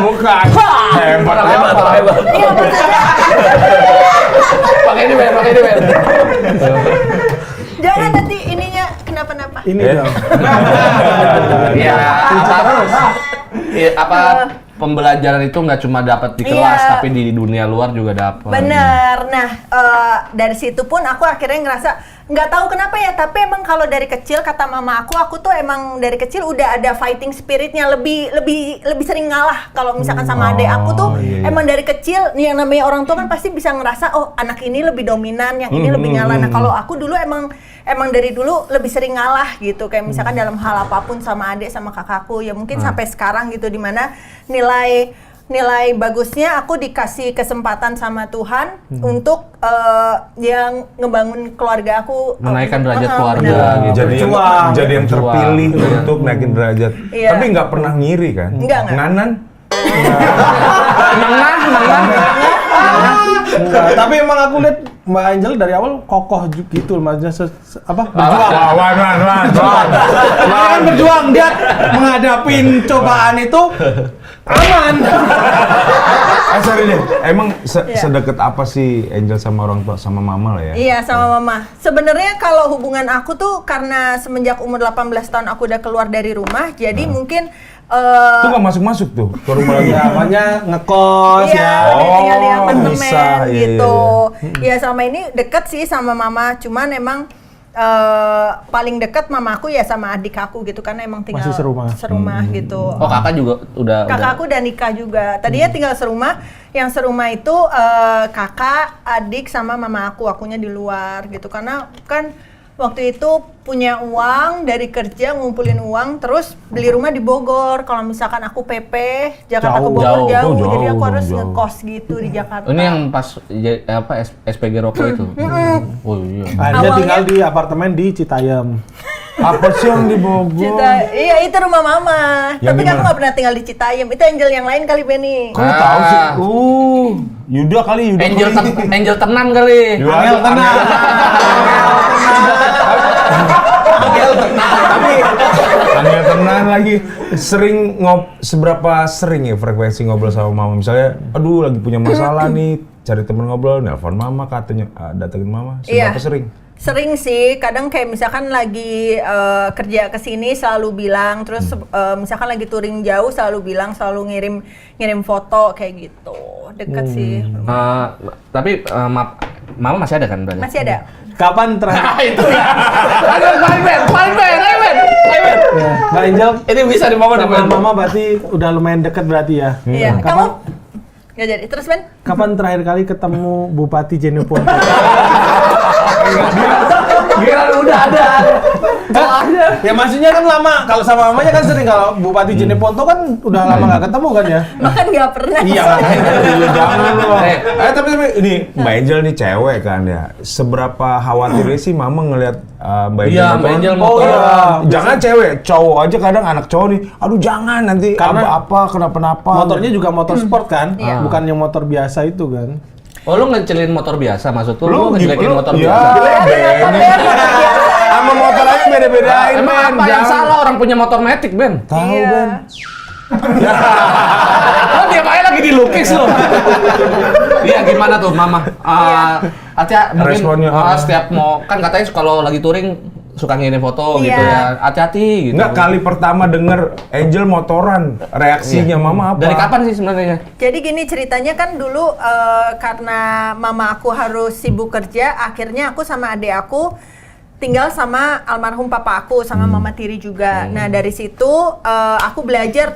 Speaker 3: Bukan. Hebat.
Speaker 1: iya maksudnya
Speaker 2: Pakai ini Ben.
Speaker 1: jangan nanti ininya kenapa-napa.
Speaker 4: Ini dong.
Speaker 2: Iya, apa pembelajaran itu nggak cuma dapat di kelas,
Speaker 1: Iya.
Speaker 2: tapi di dunia luar juga dapat.
Speaker 1: Bener. Nah, dari situ pun aku akhirnya ngerasa nggak tahu kenapa ya, tapi emang kalau dari kecil kata mama aku tuh emang dari kecil udah ada fighting spiritnya, lebih sering ngalah. Kalau misalkan sama adik aku tuh emang dari kecil yang namanya orang tua kan pasti bisa ngerasa oh anak ini lebih dominan, yang ini lebih ngalah. Nah kalau aku dulu emang dari dulu lebih sering ngalah gitu, kayak misalkan dalam hal apapun sama adik sama kakakku ya mungkin sampai sekarang gitu, dimana nilai bagusnya aku dikasih kesempatan sama Tuhan untuk yang ngebangun keluarga aku,
Speaker 2: Menaikkan derajat keluarga
Speaker 1: bener.
Speaker 2: gitu.
Speaker 3: Jadi yang terpilih untuk naikin derajat.
Speaker 1: Iya.
Speaker 3: Tapi nggak pernah ngiri kan?
Speaker 1: Enggak.
Speaker 3: Nganan?
Speaker 2: Menang.
Speaker 4: Enggak, tapi emang aku lihat Mbak Angel dari awal kokoh gitu, maksudnya berjuang.
Speaker 3: Wan.
Speaker 4: Dia kan berjuang, dia menghadapin cobaan itu aman.
Speaker 3: Sorry deh, emang
Speaker 1: Iya.
Speaker 3: sedekat apa sih Angel sama orang tua, sama mama lah ya?
Speaker 1: Iya sama mama. Sebenarnya kalau hubungan aku tuh karena semenjak umur 18 tahun aku udah keluar dari rumah, jadi mungkin
Speaker 3: Itu nggak masuk tuh ke rumah lagi?
Speaker 4: Ya, makanya ngekos
Speaker 1: iya,
Speaker 4: ya.
Speaker 1: dia tinggal di
Speaker 3: Oh,
Speaker 1: apartemen
Speaker 3: bisa, iya,
Speaker 1: gitu. Ya selama ini deket sih sama mama, cuman emang paling dekat mama aku ya sama adik aku gitu, karena emang tinggal
Speaker 4: Masih serumah.
Speaker 1: gitu.
Speaker 2: Oh kakak juga udah.
Speaker 1: Kakak aku udah nikah juga. Tadinya tinggal serumah. Yang serumah itu kakak, adik sama mama akunya di luar gitu. Karena kan waktu itu punya uang dari kerja, ngumpulin uang, terus beli rumah di Bogor. Kalau misalkan aku PP Jakarta ke Bogor jauh, jadi aku harus ngekos gitu di Jakarta.
Speaker 2: Ini yang pas SPG Roko itu. Oh iya.
Speaker 4: Dia tinggal di apartemen di Citayam.
Speaker 3: Apa sih yang di Bogor?
Speaker 1: Iya itu rumah mama.
Speaker 3: Yang
Speaker 1: Tapi
Speaker 3: di
Speaker 1: aku
Speaker 3: mana?
Speaker 1: nggak pernah tinggal di Citayam. Itu Angel yang lain kali Benny.
Speaker 3: Kok lu tahu sih? Yuda kali.
Speaker 2: Angel tenan kali.
Speaker 3: Angel tenang. Angel tenang lagi seberapa sering ya frekuensi ngobrol sama mama? Misalnya, aduh lagi punya masalah nih, cari temen ngobrol, nelpon mama katanya, datengin mama. Seberapa sering?
Speaker 1: Sering sih, kadang kayak misalkan lagi kerja kesini selalu bilang, terus misalkan lagi touring jauh selalu bilang, selalu ngirim foto kayak gitu, deket sih.
Speaker 2: Tapi mama masih ada kan berarti?
Speaker 1: Masih ada.
Speaker 4: Kapan terakhir?
Speaker 2: Itu ya. Ayo Ben.
Speaker 4: Mbak Angel,
Speaker 2: Ini bisa di mama
Speaker 4: sama mama berarti udah lumayan deket berarti ya?
Speaker 1: Iya, kamu nggak jadi. Terus Ben?
Speaker 4: Kapan terakhir kali ketemu Bupati Jeneponto?
Speaker 2: Gila udah ada.
Speaker 4: Ya maksudnya kan lama, kalau sama mamanya kan sering, kalau Bupati Jeneponto kan udah lama nggak ketemu kan ya?
Speaker 1: Bahkan nggak pernah.
Speaker 4: Iya,
Speaker 3: Jangan loh. Tapi ini Mbak Angel nih cewek kan ya. Seberapa khawatirnya sih mama ngelihat Mbak Angel
Speaker 2: Iya,
Speaker 3: motor?
Speaker 2: Mbak Angel
Speaker 4: Oh
Speaker 2: motor.
Speaker 4: iya.
Speaker 3: Jangan cewek, cowok aja kadang anak cowok nih. Aduh jangan nanti
Speaker 4: Karena
Speaker 3: apa kenapa-napa.
Speaker 4: Motornya juga motor sport kan?
Speaker 1: Iya.
Speaker 4: Bukan yang motor biasa itu kan?
Speaker 2: Oh, lu ngecelin motor biasa maksud lu ngejelekin motor
Speaker 3: ya,
Speaker 2: biasa?
Speaker 3: sama motor aja beda-bedain,
Speaker 2: Emang
Speaker 3: Ben.
Speaker 2: apa yang
Speaker 3: Jangan.
Speaker 2: salah orang punya motor matic, Ben?
Speaker 3: Tahu,
Speaker 1: Iya.
Speaker 3: Ben.
Speaker 2: Oh, dia pakai lagi dilukis loh. Iya, gimana tuh, Mama? Hati-hati mungkin
Speaker 3: Responnya,
Speaker 2: setiap mau kan katanya kalau lagi touring suka ngirim foto
Speaker 1: Iya.
Speaker 2: gitu ya. Hati-hati gitu.
Speaker 3: Enggak, kali pertama denger Angel motoran, reaksinya mama apa?
Speaker 2: Dari kapan sih sebenarnya?
Speaker 1: Jadi gini ceritanya kan dulu karena mama aku harus sibuk kerja, akhirnya aku sama adik aku tinggal sama almarhum papa aku sama mama tiri juga. Nah dari situ aku belajar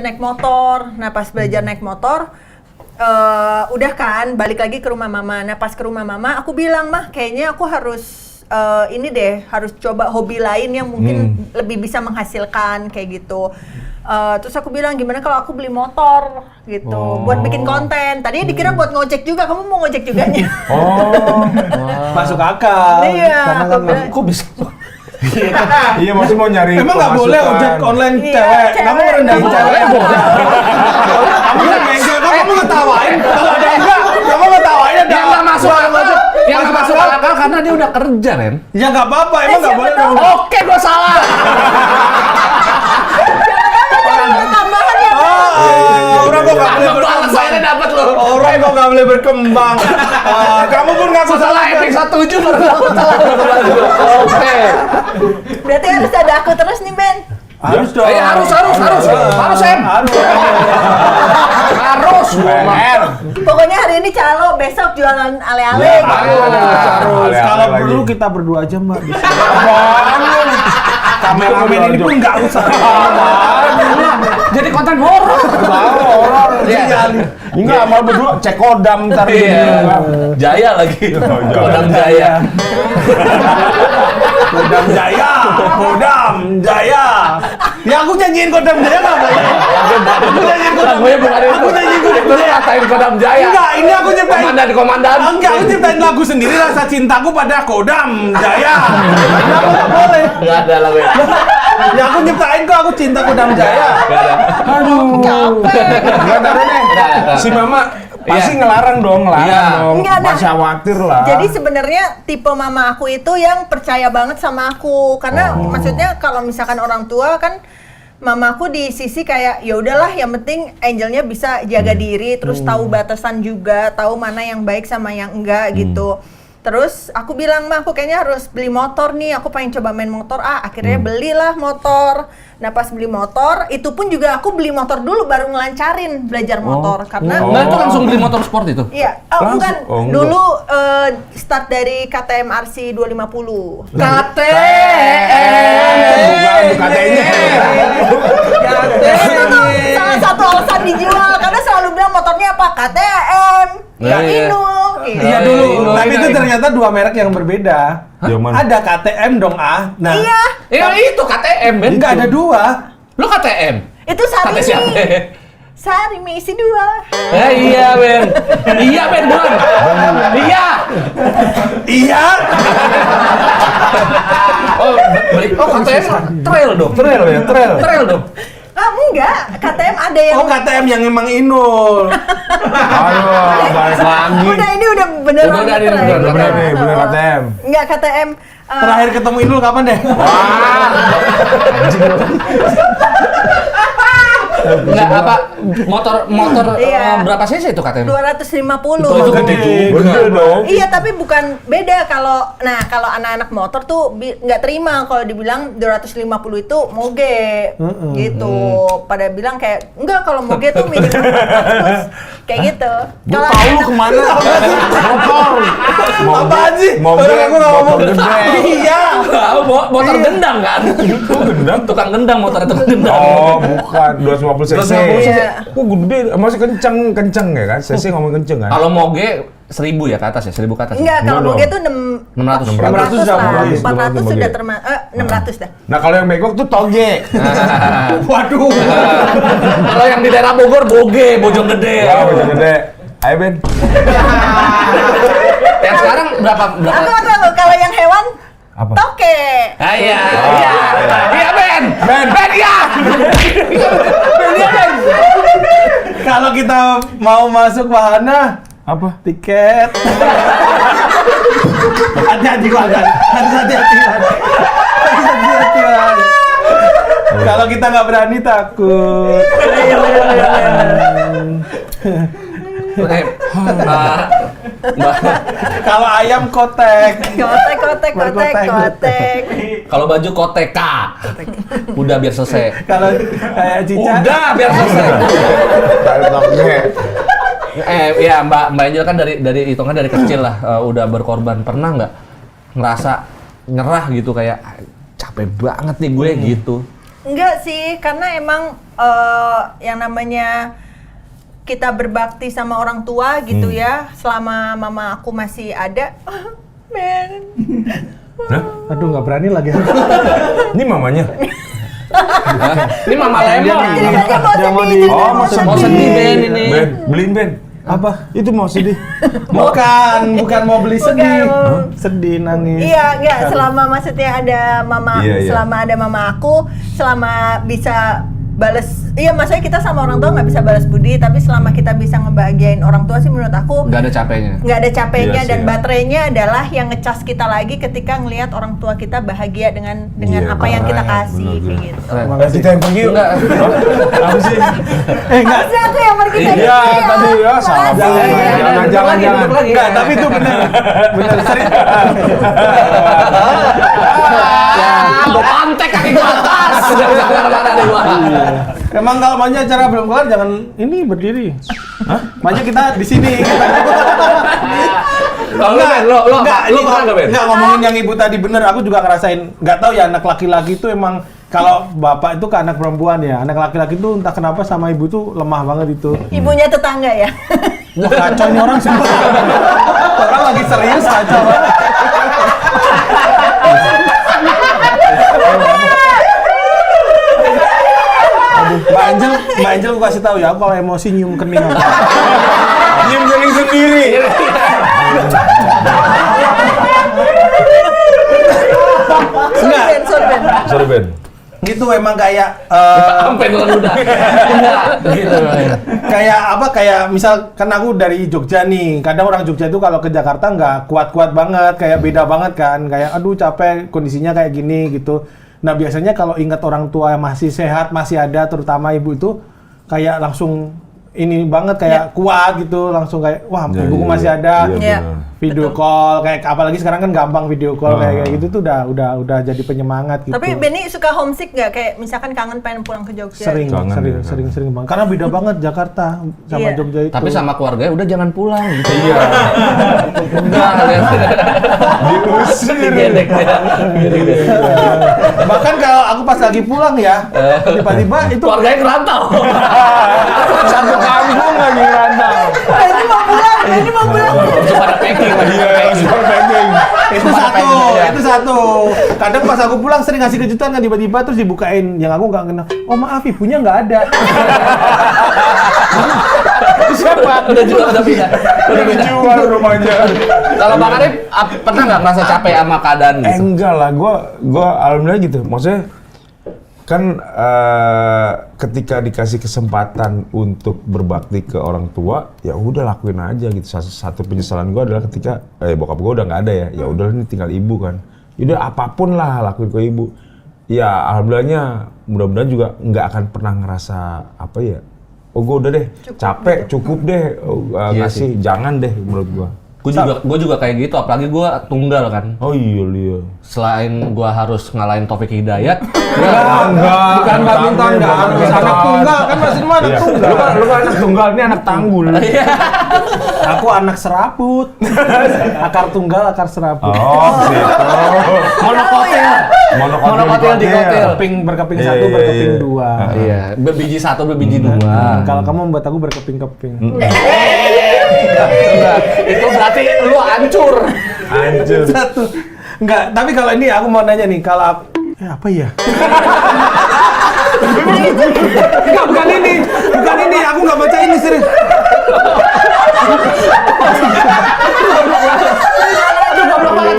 Speaker 1: naik motor. Nah pas belajar naik motor, udah kan balik lagi ke rumah mama. Nah pas ke rumah mama aku bilang, mah kayaknya aku harus ini deh, harus coba hobi lain yang mungkin lebih bisa menghasilkan kayak gitu. Terus aku bilang gimana kalau aku beli motor gitu buat bikin konten. Tadinya dikira buat ngojek juga, kamu mau ngojek juga nya?
Speaker 3: Oh.
Speaker 4: Masuk akal.
Speaker 1: Iya,
Speaker 4: Karena
Speaker 1: aku
Speaker 4: kan
Speaker 1: bilang,
Speaker 2: Kok bisa?
Speaker 3: Iya, maksudnya mau nyari
Speaker 4: emang nggak boleh
Speaker 3: pemasukan.
Speaker 4: ojek online
Speaker 1: Iya,
Speaker 4: cewek? Kamu
Speaker 1: cewek.
Speaker 4: rendahin
Speaker 1: Nggak
Speaker 4: cewek?
Speaker 1: boleh.
Speaker 4: Kamu kan Angel, kamu ngetawain? Kalau ada enggak, kamu ngetawain ada.
Speaker 2: Yang nggak masuk akal, yang nggak masuk
Speaker 4: akal.
Speaker 2: akal karena dia udah kerja, Ren.
Speaker 4: Ya nggak apa-apa, emang nggak
Speaker 1: siapa
Speaker 4: boleh.
Speaker 1: tahu.
Speaker 2: Oke, gua salah.
Speaker 1: tambahan ya.
Speaker 4: Orang kok nggak boleh
Speaker 2: Balas
Speaker 4: berkembang.
Speaker 2: saya dapat loh.
Speaker 4: Orang kok nggak boleh berkembang. Kamu pun ngaku
Speaker 2: Setelah
Speaker 4: salah.
Speaker 2: episode 7 baru tahu salah. Oke.
Speaker 1: Berarti harus ada aku terus nih Ben.
Speaker 4: Harus dong.
Speaker 2: Harus, Em. Harus.
Speaker 3: PR.
Speaker 1: Pokoknya hari ini calo, besok jualan ale-ale.
Speaker 3: Ya,
Speaker 1: gitu.
Speaker 4: Harus.
Speaker 3: Ale-ale
Speaker 4: Kalau
Speaker 3: lagi.
Speaker 4: perlu kita berdua aja Mbak. Kameramen ini pun nggak usah.
Speaker 2: Jadi konten horor.
Speaker 3: Horor.
Speaker 2: Iya.
Speaker 3: Enggak, malah berdua cek kodam ntar
Speaker 2: Iya. Jaya lagi. Kodam Jaya.
Speaker 4: Kodam Jaya. Ya aku nyanyiin Kodam Jaya nggak Mbak? Aku nyanyiin Kodam
Speaker 2: Gue bukan itu.
Speaker 4: Aku nyanyiin Kodam
Speaker 2: Lu
Speaker 4: Jaya.
Speaker 2: ngatain Kodam Jaya.
Speaker 4: Enggak, ini aku nyiptain.
Speaker 2: Komandan.
Speaker 4: Enggak, aku ciptain lagu sendiri, rasa cintaku pada Kodam Jaya. Ini aku nggak boleh.
Speaker 2: Enggak ada lagu.
Speaker 4: Ya aku nyiptain kok, aku cinta Kodam Jaya.
Speaker 3: Aduh. Enggak tahu nih. Si mama pasti ngelarang dong.
Speaker 1: Enggak, nah.
Speaker 3: Masih khawatir lah.
Speaker 1: Jadi sebenarnya tipe mama aku itu yang percaya banget sama aku karena maksudnya kalau misalkan orang tua kan mamaku di sisi kayak ya udahlah yang penting Angelnya bisa jaga diri terus tahu batasan juga, tahu mana yang baik sama yang enggak gitu. Terus aku bilang, mah aku kayaknya harus beli motor nih, aku pengen coba main motor. Akhirnya belilah motor. Nah pas beli motor, itu pun juga aku beli motor dulu baru ngelancarin belajar motor karena
Speaker 2: Enggak itu langsung beli motor sport itu.
Speaker 1: iya,
Speaker 3: Langsung?
Speaker 1: bukan.
Speaker 3: Oh, enggak.
Speaker 1: Dulu start dari KTM RC 250.
Speaker 3: Bukan katanya.
Speaker 1: Itu tuh salah satu alasan dijual karena selalu bilang motornya apa? KTM,
Speaker 2: Nah, iya.
Speaker 1: Inul. gitu.
Speaker 4: Iya dulu,
Speaker 2: Ino,
Speaker 4: tapi
Speaker 2: Ino,
Speaker 4: itu
Speaker 2: Ino.
Speaker 4: ternyata dua merek yang berbeda.
Speaker 3: Yang mana?
Speaker 4: Ada KTM dong Nah,
Speaker 1: Iya,
Speaker 2: Itu KTM, Ben.
Speaker 4: enggak ada dua.
Speaker 2: Lu KTM.
Speaker 1: itu
Speaker 2: Kata siapa?
Speaker 1: Sarimi. Sarimi isi 2.
Speaker 2: Iya, Ben. Iya, Ben, bener. Iya.
Speaker 4: Iya.
Speaker 2: Oh KTM trail dong.
Speaker 3: Trail ya, trail.
Speaker 2: Trail dong.
Speaker 1: Kamu Enggak, KTM ada yang
Speaker 4: Oh, KTM yang emang Inul.
Speaker 3: Aduh, balik lagi.
Speaker 1: Udah ini udah bener
Speaker 2: Udah,
Speaker 1: banget,
Speaker 2: ini
Speaker 1: Ray.
Speaker 2: bener
Speaker 3: nih, bener KTM.
Speaker 1: Enggak KTM.
Speaker 4: Terakhir ketemu Inul kapan deh?
Speaker 2: Enggak apa motor
Speaker 1: Iya.
Speaker 2: berapa cc itu katanya?
Speaker 1: 250.
Speaker 2: Itu gede juga.
Speaker 3: Gede dong.
Speaker 1: Iya, tapi bukan beda kalau anak-anak motor tuh nggak terima kalau dibilang 250 itu moge gitu. Pada bilang kayak enggak, kalau moge tuh minimum 400 kayak gitu.
Speaker 3: Gue
Speaker 1: Kalau
Speaker 3: tahu lu
Speaker 1: anak-
Speaker 3: kemana? Motor.
Speaker 4: Apaan sih?
Speaker 3: Mobil,
Speaker 4: Orang gua nggak
Speaker 3: motor
Speaker 4: ngomong.
Speaker 3: gede.
Speaker 4: Iya.
Speaker 2: Motor gendang kan?
Speaker 3: Itu gendang.
Speaker 2: Tukang gendang motor itu gendang.
Speaker 3: Oh, bukan 250 cc.
Speaker 2: 250 cc.
Speaker 3: Kok gede? Masih kenceng ya kan? Cc ngomong kenceng kan?
Speaker 2: Kalau moge 1000 ya ke atas ya, 1000 ke atas. Ya?
Speaker 1: Enggak, kalau
Speaker 3: Enggak
Speaker 1: moge
Speaker 3: dong.
Speaker 1: tuh
Speaker 3: 600
Speaker 1: 400
Speaker 3: dah,
Speaker 1: lah.
Speaker 3: 400
Speaker 1: 400 sudah
Speaker 3: moge.
Speaker 1: 600 dah.
Speaker 3: Nah, kalau yang bengkok tuh toge.
Speaker 4: Waduh.
Speaker 2: Kalau yang di daerah Bogor boge, Bojonggede.
Speaker 3: Wah, udah gede. Ayo Ben.
Speaker 2: Yang sekarang berapa?
Speaker 1: Aku kalau yang hewan
Speaker 3: Apa?
Speaker 1: toke.
Speaker 2: Ah, iya.
Speaker 3: Oh,
Speaker 2: Iya. Iya, Ben. Ben iya. Ben iya, Ben.
Speaker 4: Kalau kita mau masuk wahana,
Speaker 3: Apa?
Speaker 4: tiket. Hati-hati gua kan. Hati-hati. Kalau kita nggak berani takut. Kalau ayam kotek.
Speaker 1: Kotek.
Speaker 2: Kalau baju koteka. Udah biar selesai.
Speaker 4: Kalau kayak Cica.
Speaker 2: Udah biar selesai.
Speaker 3: Toge.
Speaker 2: Ya Mbak Angel kan dari hitungan dari kecil lah udah berkorban. Pernah nggak ngerasa nyerah gitu kayak capek banget nih gue gitu?
Speaker 1: Enggak sih, karena emang yang namanya kita berbakti sama orang tua gitu ya, selama mama aku masih ada. Men.
Speaker 3: Hah?
Speaker 4: Aduh, nggak berani lagi.
Speaker 3: Ini mamanya?
Speaker 2: Ini Mama Lemon.
Speaker 1: Ceritanya mau
Speaker 4: Dia mau
Speaker 1: sedih,
Speaker 4: di-
Speaker 1: ceritanya
Speaker 2: mau sedih, Ben ini.
Speaker 3: Ben, beliin Ben.
Speaker 4: Apa?
Speaker 3: Itu mau sedih.
Speaker 4: Bukan mau beli sedih.
Speaker 1: Bukan.
Speaker 4: Sedih nangis.
Speaker 1: Iya, enggak, selama maksudnya ada mama,
Speaker 3: Iya, iya.
Speaker 1: selama ada mama aku, selama bisa balas, iya maksudnya kita sama orang tua nggak bisa balas budi, tapi selama kita bisa ngebahagiain orang tua sih menurut aku
Speaker 2: Nggak ada capeknya.
Speaker 1: nggak ada capeknya.
Speaker 3: Iya sih,
Speaker 1: Dan
Speaker 3: ya.
Speaker 1: baterainya adalah yang ngecas kita lagi ketika ngelihat orang tua kita bahagia dengan
Speaker 3: Iya,
Speaker 1: apa yang kita
Speaker 3: keren,
Speaker 1: kasih
Speaker 3: bener-bener.
Speaker 1: kayak gitu.
Speaker 3: Nah, kita yang pergi yuk.
Speaker 2: Enggak.
Speaker 3: Apa sih?
Speaker 4: Enggak.
Speaker 1: Harusnya aku yang pergi tadi.
Speaker 3: Iya, tadi ya salah
Speaker 1: Makasih.
Speaker 3: banget. Jangan.
Speaker 4: Enggak, tapi itu benar. Benar sering.
Speaker 2: Gue pantek kaki gue atas. Udah bisa kemana-mana deh gua.
Speaker 4: Emang kalau maunya acara belum kelar jangan ini berdiri. Hah? Maunya kita di sini.
Speaker 2: Kalau lu, Ben, lu pernah nggak, Ben?
Speaker 4: Enggak, ngomongin yang ibu tadi bener, aku juga ngerasain. Nggak tahu ya, anak laki-laki itu emang kalau bapak itu ke anak perempuan ya, anak laki-laki itu entah kenapa sama ibu tuh lemah banget itu.
Speaker 1: Ibunya tetangga ya.
Speaker 4: Wah, kacau ini orang semua. Orang lagi serius kacau banget. Mbak Angel aku kasih tahu ya, aku kalau emosi nyium kening aku.
Speaker 3: Nyium kening sendiri.
Speaker 1: Sorry Ben.
Speaker 3: Sorry Ben.
Speaker 4: Gitu emang kayak
Speaker 2: Sampai nelen udah. Enggak, gitu. Ben.
Speaker 4: kayak misal kan aku dari Jogja nih, kadang orang Jogja itu kalau ke Jakarta nggak kuat-kuat banget, kayak beda banget kan, kayak aduh capek kondisinya kayak gini gitu. Nah biasanya kalau ingat orang tua yang masih sehat, masih ada, terutama ibu itu kayak langsung ini banget kayak kuat gitu, langsung kayak wah ibuku masih ada.
Speaker 1: Iya.
Speaker 3: benar.
Speaker 4: Video call kayak apalagi sekarang kan gampang video call kayak gitu tuh udah jadi penyemangat gitu.
Speaker 1: Tapi Benny suka homesick nggak? Kayak misalkan kangen pengen pulang ke Jogja?
Speaker 4: sering
Speaker 3: Kangen ya, kangen.
Speaker 4: sering banget karena beda banget Jakarta sama
Speaker 1: Iya.
Speaker 4: Jogja itu.
Speaker 2: Tapi sama keluarganya udah jangan pulang gitu. Iya. Enggak, lihat.
Speaker 3: Diusir.
Speaker 2: Gedek dia. Gedek dia.
Speaker 4: Bahkan kalau aku pas lagi pulang ya, tiba-tiba itu
Speaker 2: Keluarganya kerantau.
Speaker 3: Satu kampung lagi rantau.
Speaker 1: Benny mau pulang, Benny mau pulang.
Speaker 2: Langsung pada packing lagi.
Speaker 3: Iya, langsung packing.
Speaker 4: itu satu. Kadang pas aku pulang sering ngasih kejutan kan tiba-tiba terus dibukain yang aku nggak kenal. Oh maaf ibunya nggak ada.
Speaker 2: Siapa? Udah juga udah pindah. Udah pindah.
Speaker 3: Jual rumahnya.
Speaker 2: Kalau Bang Arif pernah nggak merasa capek sama keadaan gitu?
Speaker 3: Enggak lah, gua alhamdulillah gitu. Maksudnya kan ketika dikasih kesempatan untuk berbakti ke orang tua, ya udah lakuin aja gitu. Satu penyesalan gue adalah ketika bokap gue udah nggak ada ya udah ini tinggal ibu kan. Udah apapun lah lakuin ke ibu. Ya alhamdulillahnya mudah-mudahan juga nggak akan pernah ngerasa apa ya. Oh gue udah deh capek cukup deh ngasih jangan deh menurut gue.
Speaker 2: Gue juga kayak gitu, apalagi gue tunggal kan.
Speaker 3: Oh iya.
Speaker 2: Selain gue harus ngalahin Taufik Hidayat,
Speaker 3: enggak.
Speaker 4: Bukan badminton, enggak harus anak tunggal kan masih cuma anak tunggal.
Speaker 3: Lu kan anak tunggal, ini anak tanggul.
Speaker 4: Aku anak seraput. Akar tunggal, akar seraput.
Speaker 3: Oh, gitu.
Speaker 2: monokotil. Monokotil di kotil.
Speaker 4: Berkeping berkeping satu, berkeping dua.
Speaker 2: Iya, berbiji satu, berbiji dua.
Speaker 4: Kalau kamu membuat aku berkeping-keping.
Speaker 2: Itu berarti lu hancur.
Speaker 4: Satu. Enggak, tapi kalau ini aku mau nanya nih, kalau aku apa ya? Enggak, bukan ini, aku nggak baca ini serius.
Speaker 2: Goblok banget.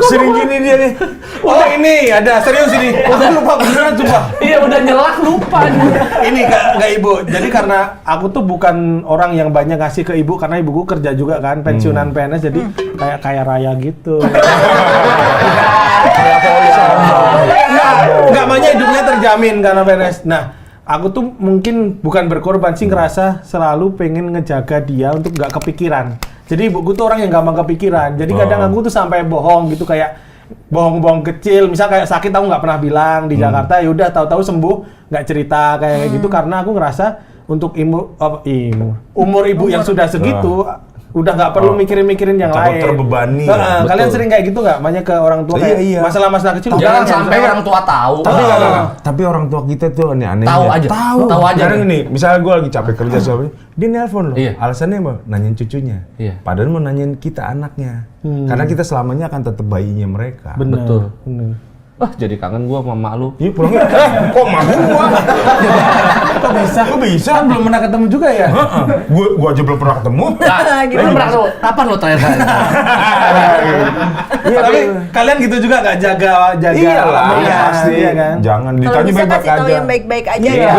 Speaker 3: Sering gini dia nih.
Speaker 4: Oh ini ada serius ini. Aku lupa beneran coba.
Speaker 2: Iya udah nyelak lupa.
Speaker 4: Ini nggak ibu. Jadi karena aku tuh bukan orang yang banyak ngasih ke ibu karena ibuku kerja juga kan pensiunan PNS jadi kayak kaya raya gitu. Nggak banyak hidupnya terjamin karena PNS. Nah aku tuh mungkin bukan berkorban sih ngerasa selalu pengen ngejaga dia untuk nggak kepikiran. Jadi ibuku tuh orang yang gampang kepikiran. Jadi kadang aku tuh sampai bohong gitu kayak bohong-bohong kecil. Misal kayak sakit aku nggak pernah bilang di Jakarta. Ya udah tahu-tahu sembuh nggak cerita kayak gitu karena aku ngerasa untuk umur ibu yang sudah segitu udah nggak perlu mikirin yang
Speaker 3: takut
Speaker 4: lain.
Speaker 3: terbebani.
Speaker 4: Kalian sering kayak gitu nggak? Banyak ke orang tua kayak
Speaker 3: Iya.
Speaker 4: masalah-masalah kecil.
Speaker 2: Jangan sampai orang tua tahu.
Speaker 3: Tapi orang tua kita tuh aneh-aneh.
Speaker 2: Tahu aja. Tahu aja.
Speaker 3: Sekarang nih, misalnya gue lagi capek kerja soalnya, dia nelpon loh.
Speaker 2: Iya.
Speaker 3: Alasannya apa? Nanyain cucunya.
Speaker 2: Iya.
Speaker 3: Padahal mau nanyain kita anaknya. Karena kita selamanya akan tetap bayinya mereka.
Speaker 2: Betul.
Speaker 4: Bener.
Speaker 2: Wah jadi kangen gua sama mak lu.
Speaker 3: Iya pulangnya. Kok malu gua?
Speaker 4: Kok bisa?
Speaker 3: Kan
Speaker 4: Belum pernah ketemu juga ya?
Speaker 3: Gua aja belum pernah ketemu.
Speaker 2: Lu pernah ketemu? Kapan lu terakhir kali?
Speaker 4: Iya, tapi kalian gitu juga nggak jaga
Speaker 3: Iyalah,
Speaker 4: iya,
Speaker 3: pasti.
Speaker 4: iya kan?
Speaker 3: Jangan
Speaker 1: Kalau
Speaker 3: ditanya
Speaker 1: bisa
Speaker 3: baik-baik
Speaker 1: kasih tahu
Speaker 3: aja.
Speaker 1: yang baik-baik aja
Speaker 3: Iya.
Speaker 1: ya.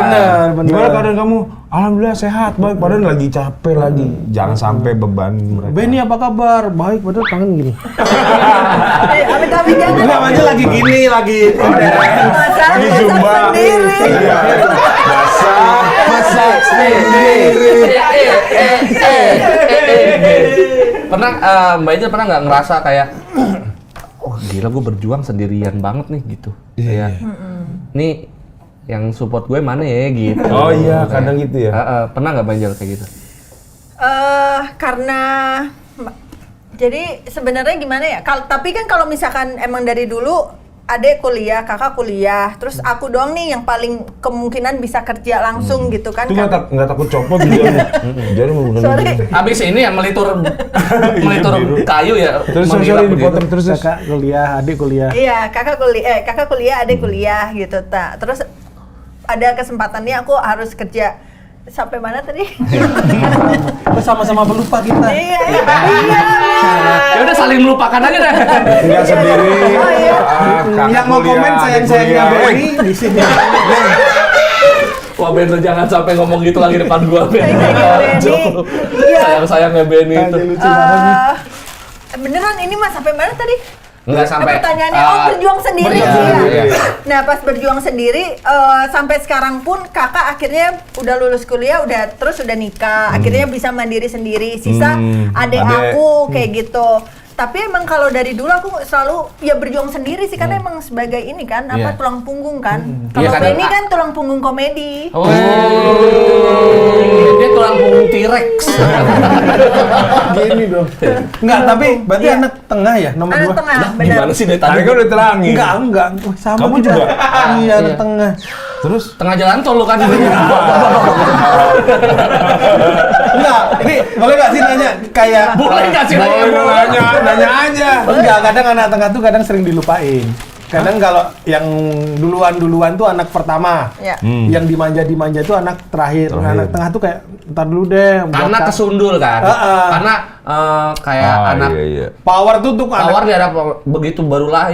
Speaker 4: Bener.
Speaker 3: Gimana keadaan kamu? Alhamdulillah sehat, baik. Padahal lagi capek lagi. Jangan sampai beban mereka.
Speaker 4: Benny apa kabar? Baik, padahal tangan gini.
Speaker 1: Amit-amit jangan.
Speaker 4: Enggak, aja lagi gini, lagi.
Speaker 3: Lagi zumba.
Speaker 1: Sendiri.
Speaker 3: Iya. Masak sendiri.
Speaker 2: Pernah Mbak Ijel pernah nggak ngerasa kayak wah gila gue berjuang sendirian banget nih gitu. Kayak nih yang support gue mana ya gitu.
Speaker 3: Oh iya, kadang gitu ya.
Speaker 2: Pernah nggak Mbak Ijel kayak gitu?
Speaker 1: Karena jadi sebenarnya gimana ya? Tapi kan kalau misalkan emang dari dulu adek kuliah, kakak kuliah, terus aku doang nih yang paling kemungkinan bisa kerja langsung gitu kan?
Speaker 3: Itu nggak takut copot gitu. Jadi mau bener.
Speaker 1: Sorry.
Speaker 2: Abis ini ya melitur kayu ya.
Speaker 3: Terus
Speaker 2: mengilap
Speaker 3: sorry
Speaker 2: begitu.
Speaker 3: dipotong terus.
Speaker 4: Kakak kuliah, adik kuliah.
Speaker 1: Iya, kakak kuliah, adik kuliah gitu. Terus ada kesempatannya aku harus kerja. Sampai mana tadi?
Speaker 4: Sama-sama pelupa kita.
Speaker 1: Iya.
Speaker 2: Ya udah saling melupakan aja deh.
Speaker 3: Enggak sendiri.
Speaker 1: Oh, iya.
Speaker 4: Yang mau komen sayang-sayangnya Benny di sini.
Speaker 2: Wah Ben, lu jangan sampai ngomong gitu lagi depan gua Ben.
Speaker 1: Benny. Iya.
Speaker 2: Sayang-sayangnya Benny itu.
Speaker 1: Beneran ini mas sampai mana tadi?
Speaker 2: Enggak sampai.
Speaker 1: Pertanyaannya, berjuang sendiri
Speaker 2: berjuang,
Speaker 1: ya.
Speaker 2: iya.
Speaker 1: Nah pas berjuang sendiri, sampai sekarang pun kakak akhirnya udah lulus kuliah, udah nikah, akhirnya bisa mandiri sendiri. Sisa adek aku kayak gitu. Tapi emang kalau dari dulu aku selalu ya berjuang sendiri sih karena emang sebagai ini kan
Speaker 2: Iya.
Speaker 1: tulang punggung kan.
Speaker 2: Iya,
Speaker 1: Kalau
Speaker 2: kadang-
Speaker 1: Benny kan tulang punggung komedi.
Speaker 2: Oh, dia tulang punggung T-Rex.
Speaker 4: Gini dong. Enggak, tapi berarti
Speaker 1: Iya.
Speaker 4: anak tengah ya, nomor
Speaker 1: Anak
Speaker 4: 2.
Speaker 1: tengah, benar.
Speaker 2: Gimana sih dari
Speaker 3: Tadi
Speaker 2: tadi?
Speaker 3: kan udah terangin.
Speaker 4: Enggak. Wah, sama
Speaker 3: Kamu
Speaker 4: kita.
Speaker 3: juga?
Speaker 4: Iya, anak tengah.
Speaker 3: Terus
Speaker 2: Tengah jalan tol lu kan.
Speaker 4: Enggak, ini boleh nggak sih nanya kayak
Speaker 2: Boleh nggak sih nanya?
Speaker 3: nanya aja.
Speaker 4: enggak, kadang anak tengah tuh kadang sering dilupain. Kadang kalau yang duluan tuh anak pertama.
Speaker 1: Ya.
Speaker 4: Yang dimanja tuh anak terakhir. Nah, anak tengah tuh kayak ntar dulu deh.
Speaker 2: Karena kesundul kan. Karena kayak anak
Speaker 4: Power tuh untuk
Speaker 2: Power dia ada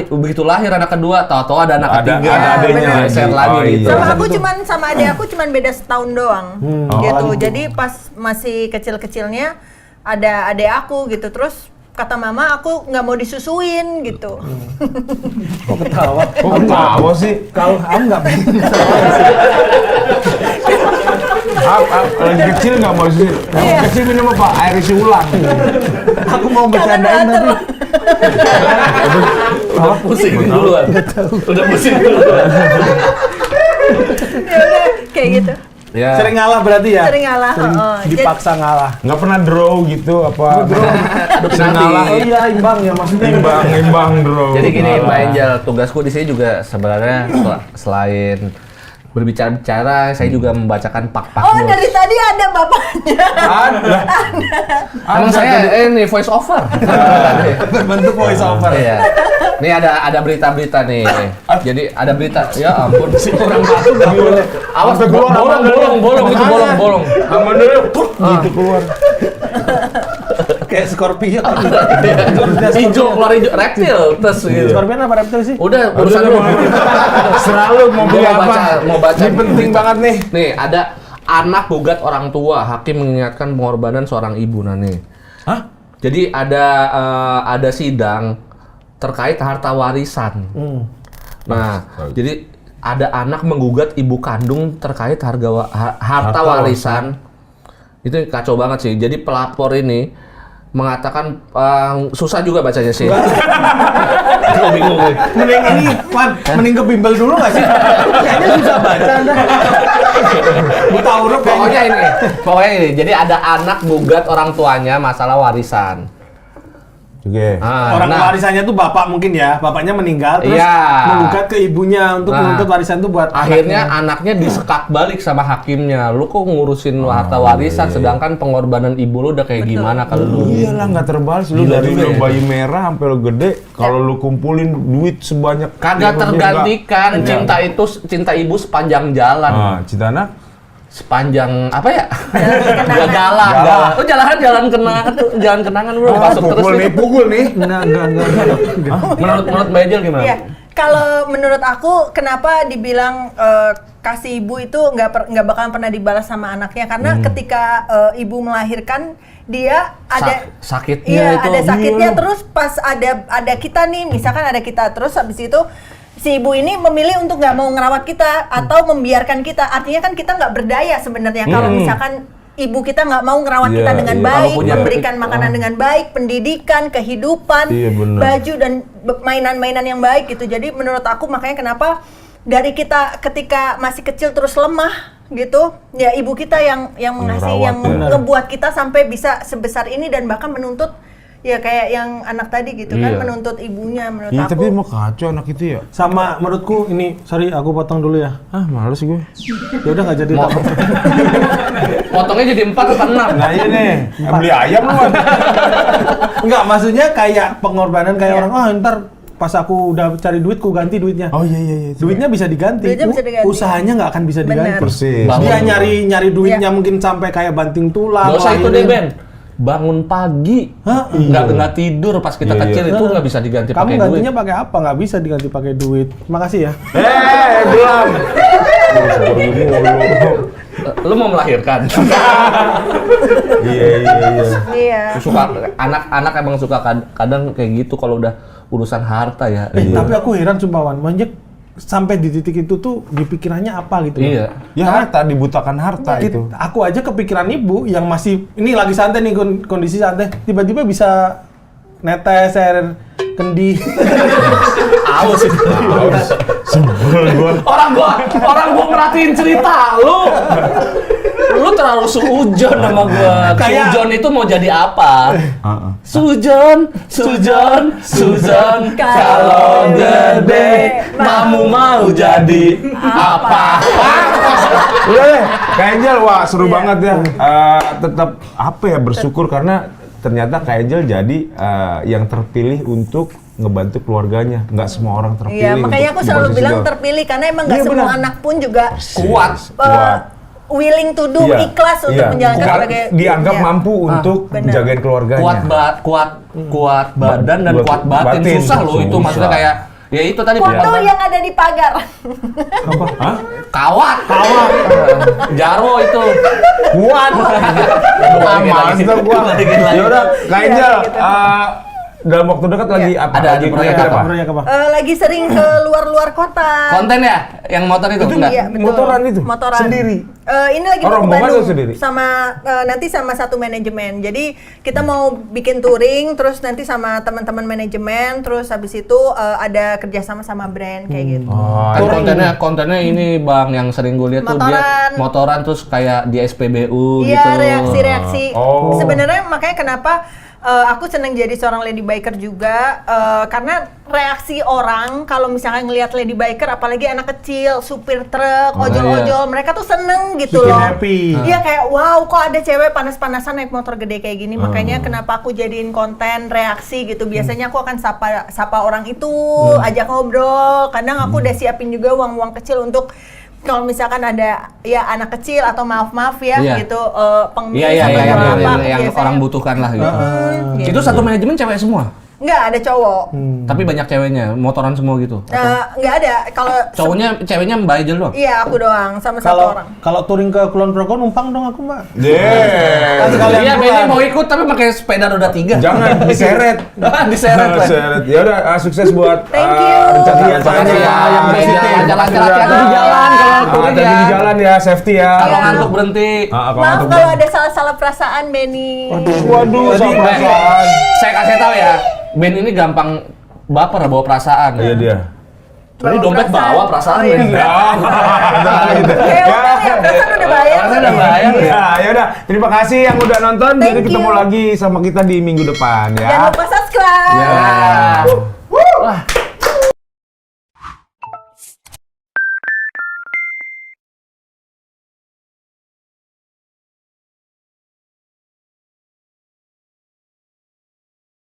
Speaker 2: begitu lahir anak kedua, tahu-tahu ada anak ketiga,
Speaker 3: ada adanya lagi.
Speaker 2: geser lagi gitu.
Speaker 1: Sama adik aku cuman beda setahun doang. Gitu. Jadi pas masih kecil-kecilnya ada adik aku gitu, terus kata mama aku nggak mau disusuin gitu.
Speaker 4: Kok ketawa?
Speaker 3: Kok ketawa sih?
Speaker 4: Kalau Am nggak pengen.
Speaker 3: Lagi kecil nggak mau sih. Yang kecil minum apa? Air isi ulang.
Speaker 4: Aku mau bercandain tadi.
Speaker 2: Udah pusing duluan. Udah pusing duluan.
Speaker 1: Ya udah kayak gitu.
Speaker 2: Ya.
Speaker 4: Sering ngalah berarti ya?
Speaker 1: Sering ngalah.
Speaker 4: Dipaksa ngalah.
Speaker 3: Nggak pernah draw gitu apa?
Speaker 2: Sering ngalah.
Speaker 4: Oh iya, imbang ya maksudnya.
Speaker 3: Imbang draw.
Speaker 2: Jadi gini Mbak Angel, tugasku di sini juga sebenarnya selain berbicara, saya juga membacakan pak-pak
Speaker 1: Oh,
Speaker 2: news.
Speaker 1: dari tadi ada bapaknya.
Speaker 4: Ada.
Speaker 2: Emang saya ini voice over.
Speaker 4: Berbentuk voice over.
Speaker 2: Iya. Nih ada berita-berita nih. Jadi ada berita. Ya ampun si orang batu enggak boleh. Awas bolong itu bolong.
Speaker 3: Aman dulu. Gitu keluar.
Speaker 4: Kayak Scorpio.
Speaker 2: Hijau keluar hijau reptil terus gitu.
Speaker 4: Scorpion apa reptil sih?
Speaker 2: Udah urusan lu.
Speaker 3: Selalu mau pilih apa?
Speaker 2: Mau baca.
Speaker 3: Ini penting banget nih.
Speaker 2: Nih ada anak gugat orang tua, hakim mengingatkan pengorbanan seorang ibu. Nah nih.
Speaker 4: Hah?
Speaker 2: Jadi ada sidang terkait harta warisan. Nah, jadi ada anak menggugat ibu kandung terkait harta warisan. Itu kacau banget sih. Jadi pelapor ini mengatakan susah juga bacanya sih. Aku bingung.
Speaker 4: Mending ini, mending ke bimbel dulu nggak sih? Kayaknya susah baca Anda. Buta huruf
Speaker 2: Pokoknya ini. Jadi ada anak gugat orang tuanya masalah warisan.
Speaker 3: Oke.
Speaker 4: Orang warisannya tuh bapak mungkin ya, bapaknya meninggal terus menggugat ke ibunya untuk menuntut warisan tuh buat
Speaker 2: akhirnya anaknya disekak balik sama hakimnya. Lu kok ngurusin harta warisan sedangkan pengorbanan ibu lu udah kayak gimana kalau lu?
Speaker 3: Iyalah nggak terbalas lu dari lu bayi merah sampai lu gede kalau lu kumpulin duit sebanyak
Speaker 2: Kagak tergantikan. Cinta ibu sepanjang jalan.
Speaker 3: Cinta anak
Speaker 2: sepanjang apa ya? Jalan. Oh jalan kenangan bro. Masuk terus
Speaker 4: pukul nih. Enggak.
Speaker 2: Menurut Mbak Angel gimana?
Speaker 1: Iya. Kalau menurut aku kenapa dibilang kasih ibu itu nggak bakalan pernah dibalas sama anaknya karena ketika ibu melahirkan dia ada
Speaker 2: sakitnya itu.
Speaker 1: Ada sakitnya terus pas ada kita nih misalkan ada kita terus habis itu si ibu ini memilih untuk nggak mau ngerawat kita atau membiarkan kita, artinya kan kita nggak berdaya sebenarnya kalau misalkan ibu kita nggak mau ngerawat kita dengan baik, memberikan makanan dengan baik, pendidikan, kehidupan, baju dan mainan-mainan yang baik gitu. Jadi menurut aku makanya kenapa dari kita ketika masih kecil terus lemah gitu, ya ibu kita yang mengasih, yang ngebuat kita sampai bisa sebesar ini dan bahkan menuntut. Ya kayak yang anak tadi gitu kan menuntut ibunya menurut aku.
Speaker 3: Tapi mau kacau anak itu ya.
Speaker 4: Sama menurutku ini, sorry aku potong dulu ya.
Speaker 3: Males gue.
Speaker 4: Ya udah nggak jadi.
Speaker 2: Potongnya jadi 4 atau 6?
Speaker 3: Nah iya nih, beli ayam lu.
Speaker 4: Enggak, maksudnya kayak pengorbanan kayak orang ntar pas aku udah cari duit, ku ganti duitnya.
Speaker 3: Oh iya.
Speaker 4: Duitnya bisa diganti. Usahanya nggak akan bisa diganti.
Speaker 3: Persis.
Speaker 4: Dia nyari duitnya mungkin sampai kayak banting tulang.
Speaker 2: Gak usah itu deh Ben. Bangun pagi, nggak tidur pas kita kecil itu nggak bisa diganti pakai duit.
Speaker 4: Kamu gantinya pakai apa? Nggak bisa diganti pakai duit. Makasih ya.
Speaker 3: Belum.
Speaker 2: Lu mau melahirkan?
Speaker 3: Iya.
Speaker 2: Suka anak emang suka kadang kayak gitu kalau udah urusan harta ya.
Speaker 4: Tapi aku heran sumpah Wan, banyak sampai di titik itu tuh dipikirannya apa gitu.
Speaker 2: Iya.
Speaker 3: Ya harta, dibutakan harta itu.
Speaker 4: Aku aja kepikiran ibu yang masih ini lagi santai nih kondisi santai, tiba-tiba bisa netes air kendi.
Speaker 2: Aus itu.
Speaker 3: Sebel gua.
Speaker 2: Orang gua merhatiin cerita lu. Lu terlalu suujon sama gua. Suujon itu mau jadi apa? Sujon. Kalau gede, kamu mau jadi apa?
Speaker 3: Udah deh, Kak Angel, wah seru banget ya. Tetap apa ya bersyukur karena ternyata Kak Angel jadi yang terpilih untuk ngebantu keluarganya. Nggak semua orang terpilih.
Speaker 1: Iya, makanya aku
Speaker 3: untuk
Speaker 1: selalu
Speaker 3: posisi
Speaker 1: bilang
Speaker 3: itu.
Speaker 1: terpilih karena emang nggak
Speaker 3: Iya,
Speaker 1: semua
Speaker 3: benar.
Speaker 1: anak pun juga
Speaker 2: Kuat.
Speaker 1: willing to do,
Speaker 3: Iya,
Speaker 1: ikhlas untuk
Speaker 3: iya.
Speaker 1: menjalankan
Speaker 3: Karena
Speaker 1: sebagai
Speaker 3: dianggap
Speaker 1: iya.
Speaker 3: mampu untuk
Speaker 1: benar.
Speaker 3: jagain keluarganya.
Speaker 2: Kuat badan dan kuat batin. Susah loh itu,
Speaker 3: susah.
Speaker 2: maksudnya kayak ya itu tadi
Speaker 1: Foto
Speaker 2: pengorbanan.
Speaker 1: yang ada di pagar.
Speaker 3: Hah?
Speaker 2: Kawat. Jarwo itu.
Speaker 3: Kuat. Mas tuh gua. Ya udah, Kak Angel,
Speaker 1: gitu.
Speaker 3: dalam waktu dekat lagi apa?
Speaker 2: Ada
Speaker 3: Lagi
Speaker 2: proyek
Speaker 3: apa?
Speaker 4: Proyek apa?
Speaker 1: Lagi sering ke luar-luar kota.
Speaker 2: Konten ya? Yang motor itu enggak?
Speaker 1: Iya, betul.
Speaker 3: Motoran itu?
Speaker 1: Motoran.
Speaker 3: Sendiri?
Speaker 1: Ini lagi
Speaker 3: Oh,
Speaker 1: mau ke
Speaker 3: rombongan
Speaker 1: Bandung
Speaker 3: atau sendiri?
Speaker 1: sama nanti sama satu manajemen. Jadi kita mau bikin touring, terus nanti sama teman-teman manajemen, terus habis itu ada kerjasama sama brand kayak gitu.
Speaker 3: Oh,
Speaker 2: Kan kontennya ini Bang yang sering gue lihat tuh dia
Speaker 1: Motoran.
Speaker 2: motoran terus kayak di SPBU
Speaker 1: Iya,
Speaker 2: gitu.
Speaker 1: reaksi-reaksi.
Speaker 3: Oh.
Speaker 1: Sebenarnya makanya kenapa aku senang jadi seorang lady biker juga karena reaksi orang kalau misalnya ngelihat lady biker, apalagi anak kecil, supir truk, ojol-ojol, mereka tuh seneng gitu
Speaker 4: Bikin
Speaker 1: loh.
Speaker 4: happy.
Speaker 1: Iya kayak wow, kok ada cewek panas-panasan naik motor gede kayak gini. Makanya kenapa aku jadiin konten reaksi gitu. Biasanya aku akan sapa orang itu, ajak ngobrol. Kadang aku udah siapin juga uang-uang kecil untuk kalau misalkan ada ya anak kecil atau maaf ya
Speaker 2: Iya.
Speaker 1: gitu pengemis
Speaker 2: Iya
Speaker 1: atau
Speaker 2: yang
Speaker 1: apa
Speaker 2: yang
Speaker 1: biasanya.
Speaker 2: orang butuhkan lah gitu.
Speaker 1: Gitu.
Speaker 2: Itu satu manajemen cewek semua.
Speaker 1: Nggak ada cowok.
Speaker 2: Tapi banyak ceweknya, motoran semua gitu.
Speaker 1: Nggak ada kalau
Speaker 2: Ceweknya Mbak Angel doang.
Speaker 1: iya aku doang sama satu
Speaker 4: Kalau
Speaker 1: orang.
Speaker 4: kalau touring ke Kulon Progo numpang dong aku, Mbak.
Speaker 3: Yeah.
Speaker 4: Sekalian
Speaker 2: Iya,
Speaker 4: pulang.
Speaker 2: Benny mau ikut tapi pakai sepeda roda 3.
Speaker 3: Jangan diseret.
Speaker 2: Diseret lah.
Speaker 3: Diseret. Ya udah, sukses buat
Speaker 1: Thank you.
Speaker 3: rencananya
Speaker 2: Makasih ya, yang
Speaker 3: Yang
Speaker 2: Benny.
Speaker 3: positif.
Speaker 2: Jalan-jalan hati-hati di jalan kalau touring
Speaker 3: Hati-hati
Speaker 2: ya.
Speaker 3: di jalan ya, safety ya.
Speaker 2: Kalau
Speaker 1: Iya.
Speaker 2: ngantuk berhenti.
Speaker 3: Kalau
Speaker 1: Maaf
Speaker 3: ngantuk
Speaker 1: kalau
Speaker 3: berhenti.
Speaker 1: ada salah-salah perasaan Benny.
Speaker 3: Waduh, sama perasaan.
Speaker 2: Saya kasih tahu ya, Ben ini gampang baper bawa perasaan.
Speaker 3: Iya dia.
Speaker 2: Tadi dompet bawa perasaan.
Speaker 1: Oh, iya.
Speaker 2: Ben.
Speaker 1: Ya udah ya, perasaan udah bayar.
Speaker 2: Perasaan udah bayar.
Speaker 3: Ya udah, terima kasih yang udah nonton. Jadi
Speaker 1: Thank
Speaker 3: ketemu
Speaker 1: you.
Speaker 3: lagi sama kita di minggu depan ya.
Speaker 1: Jangan lupa subscribe.
Speaker 3: Ya.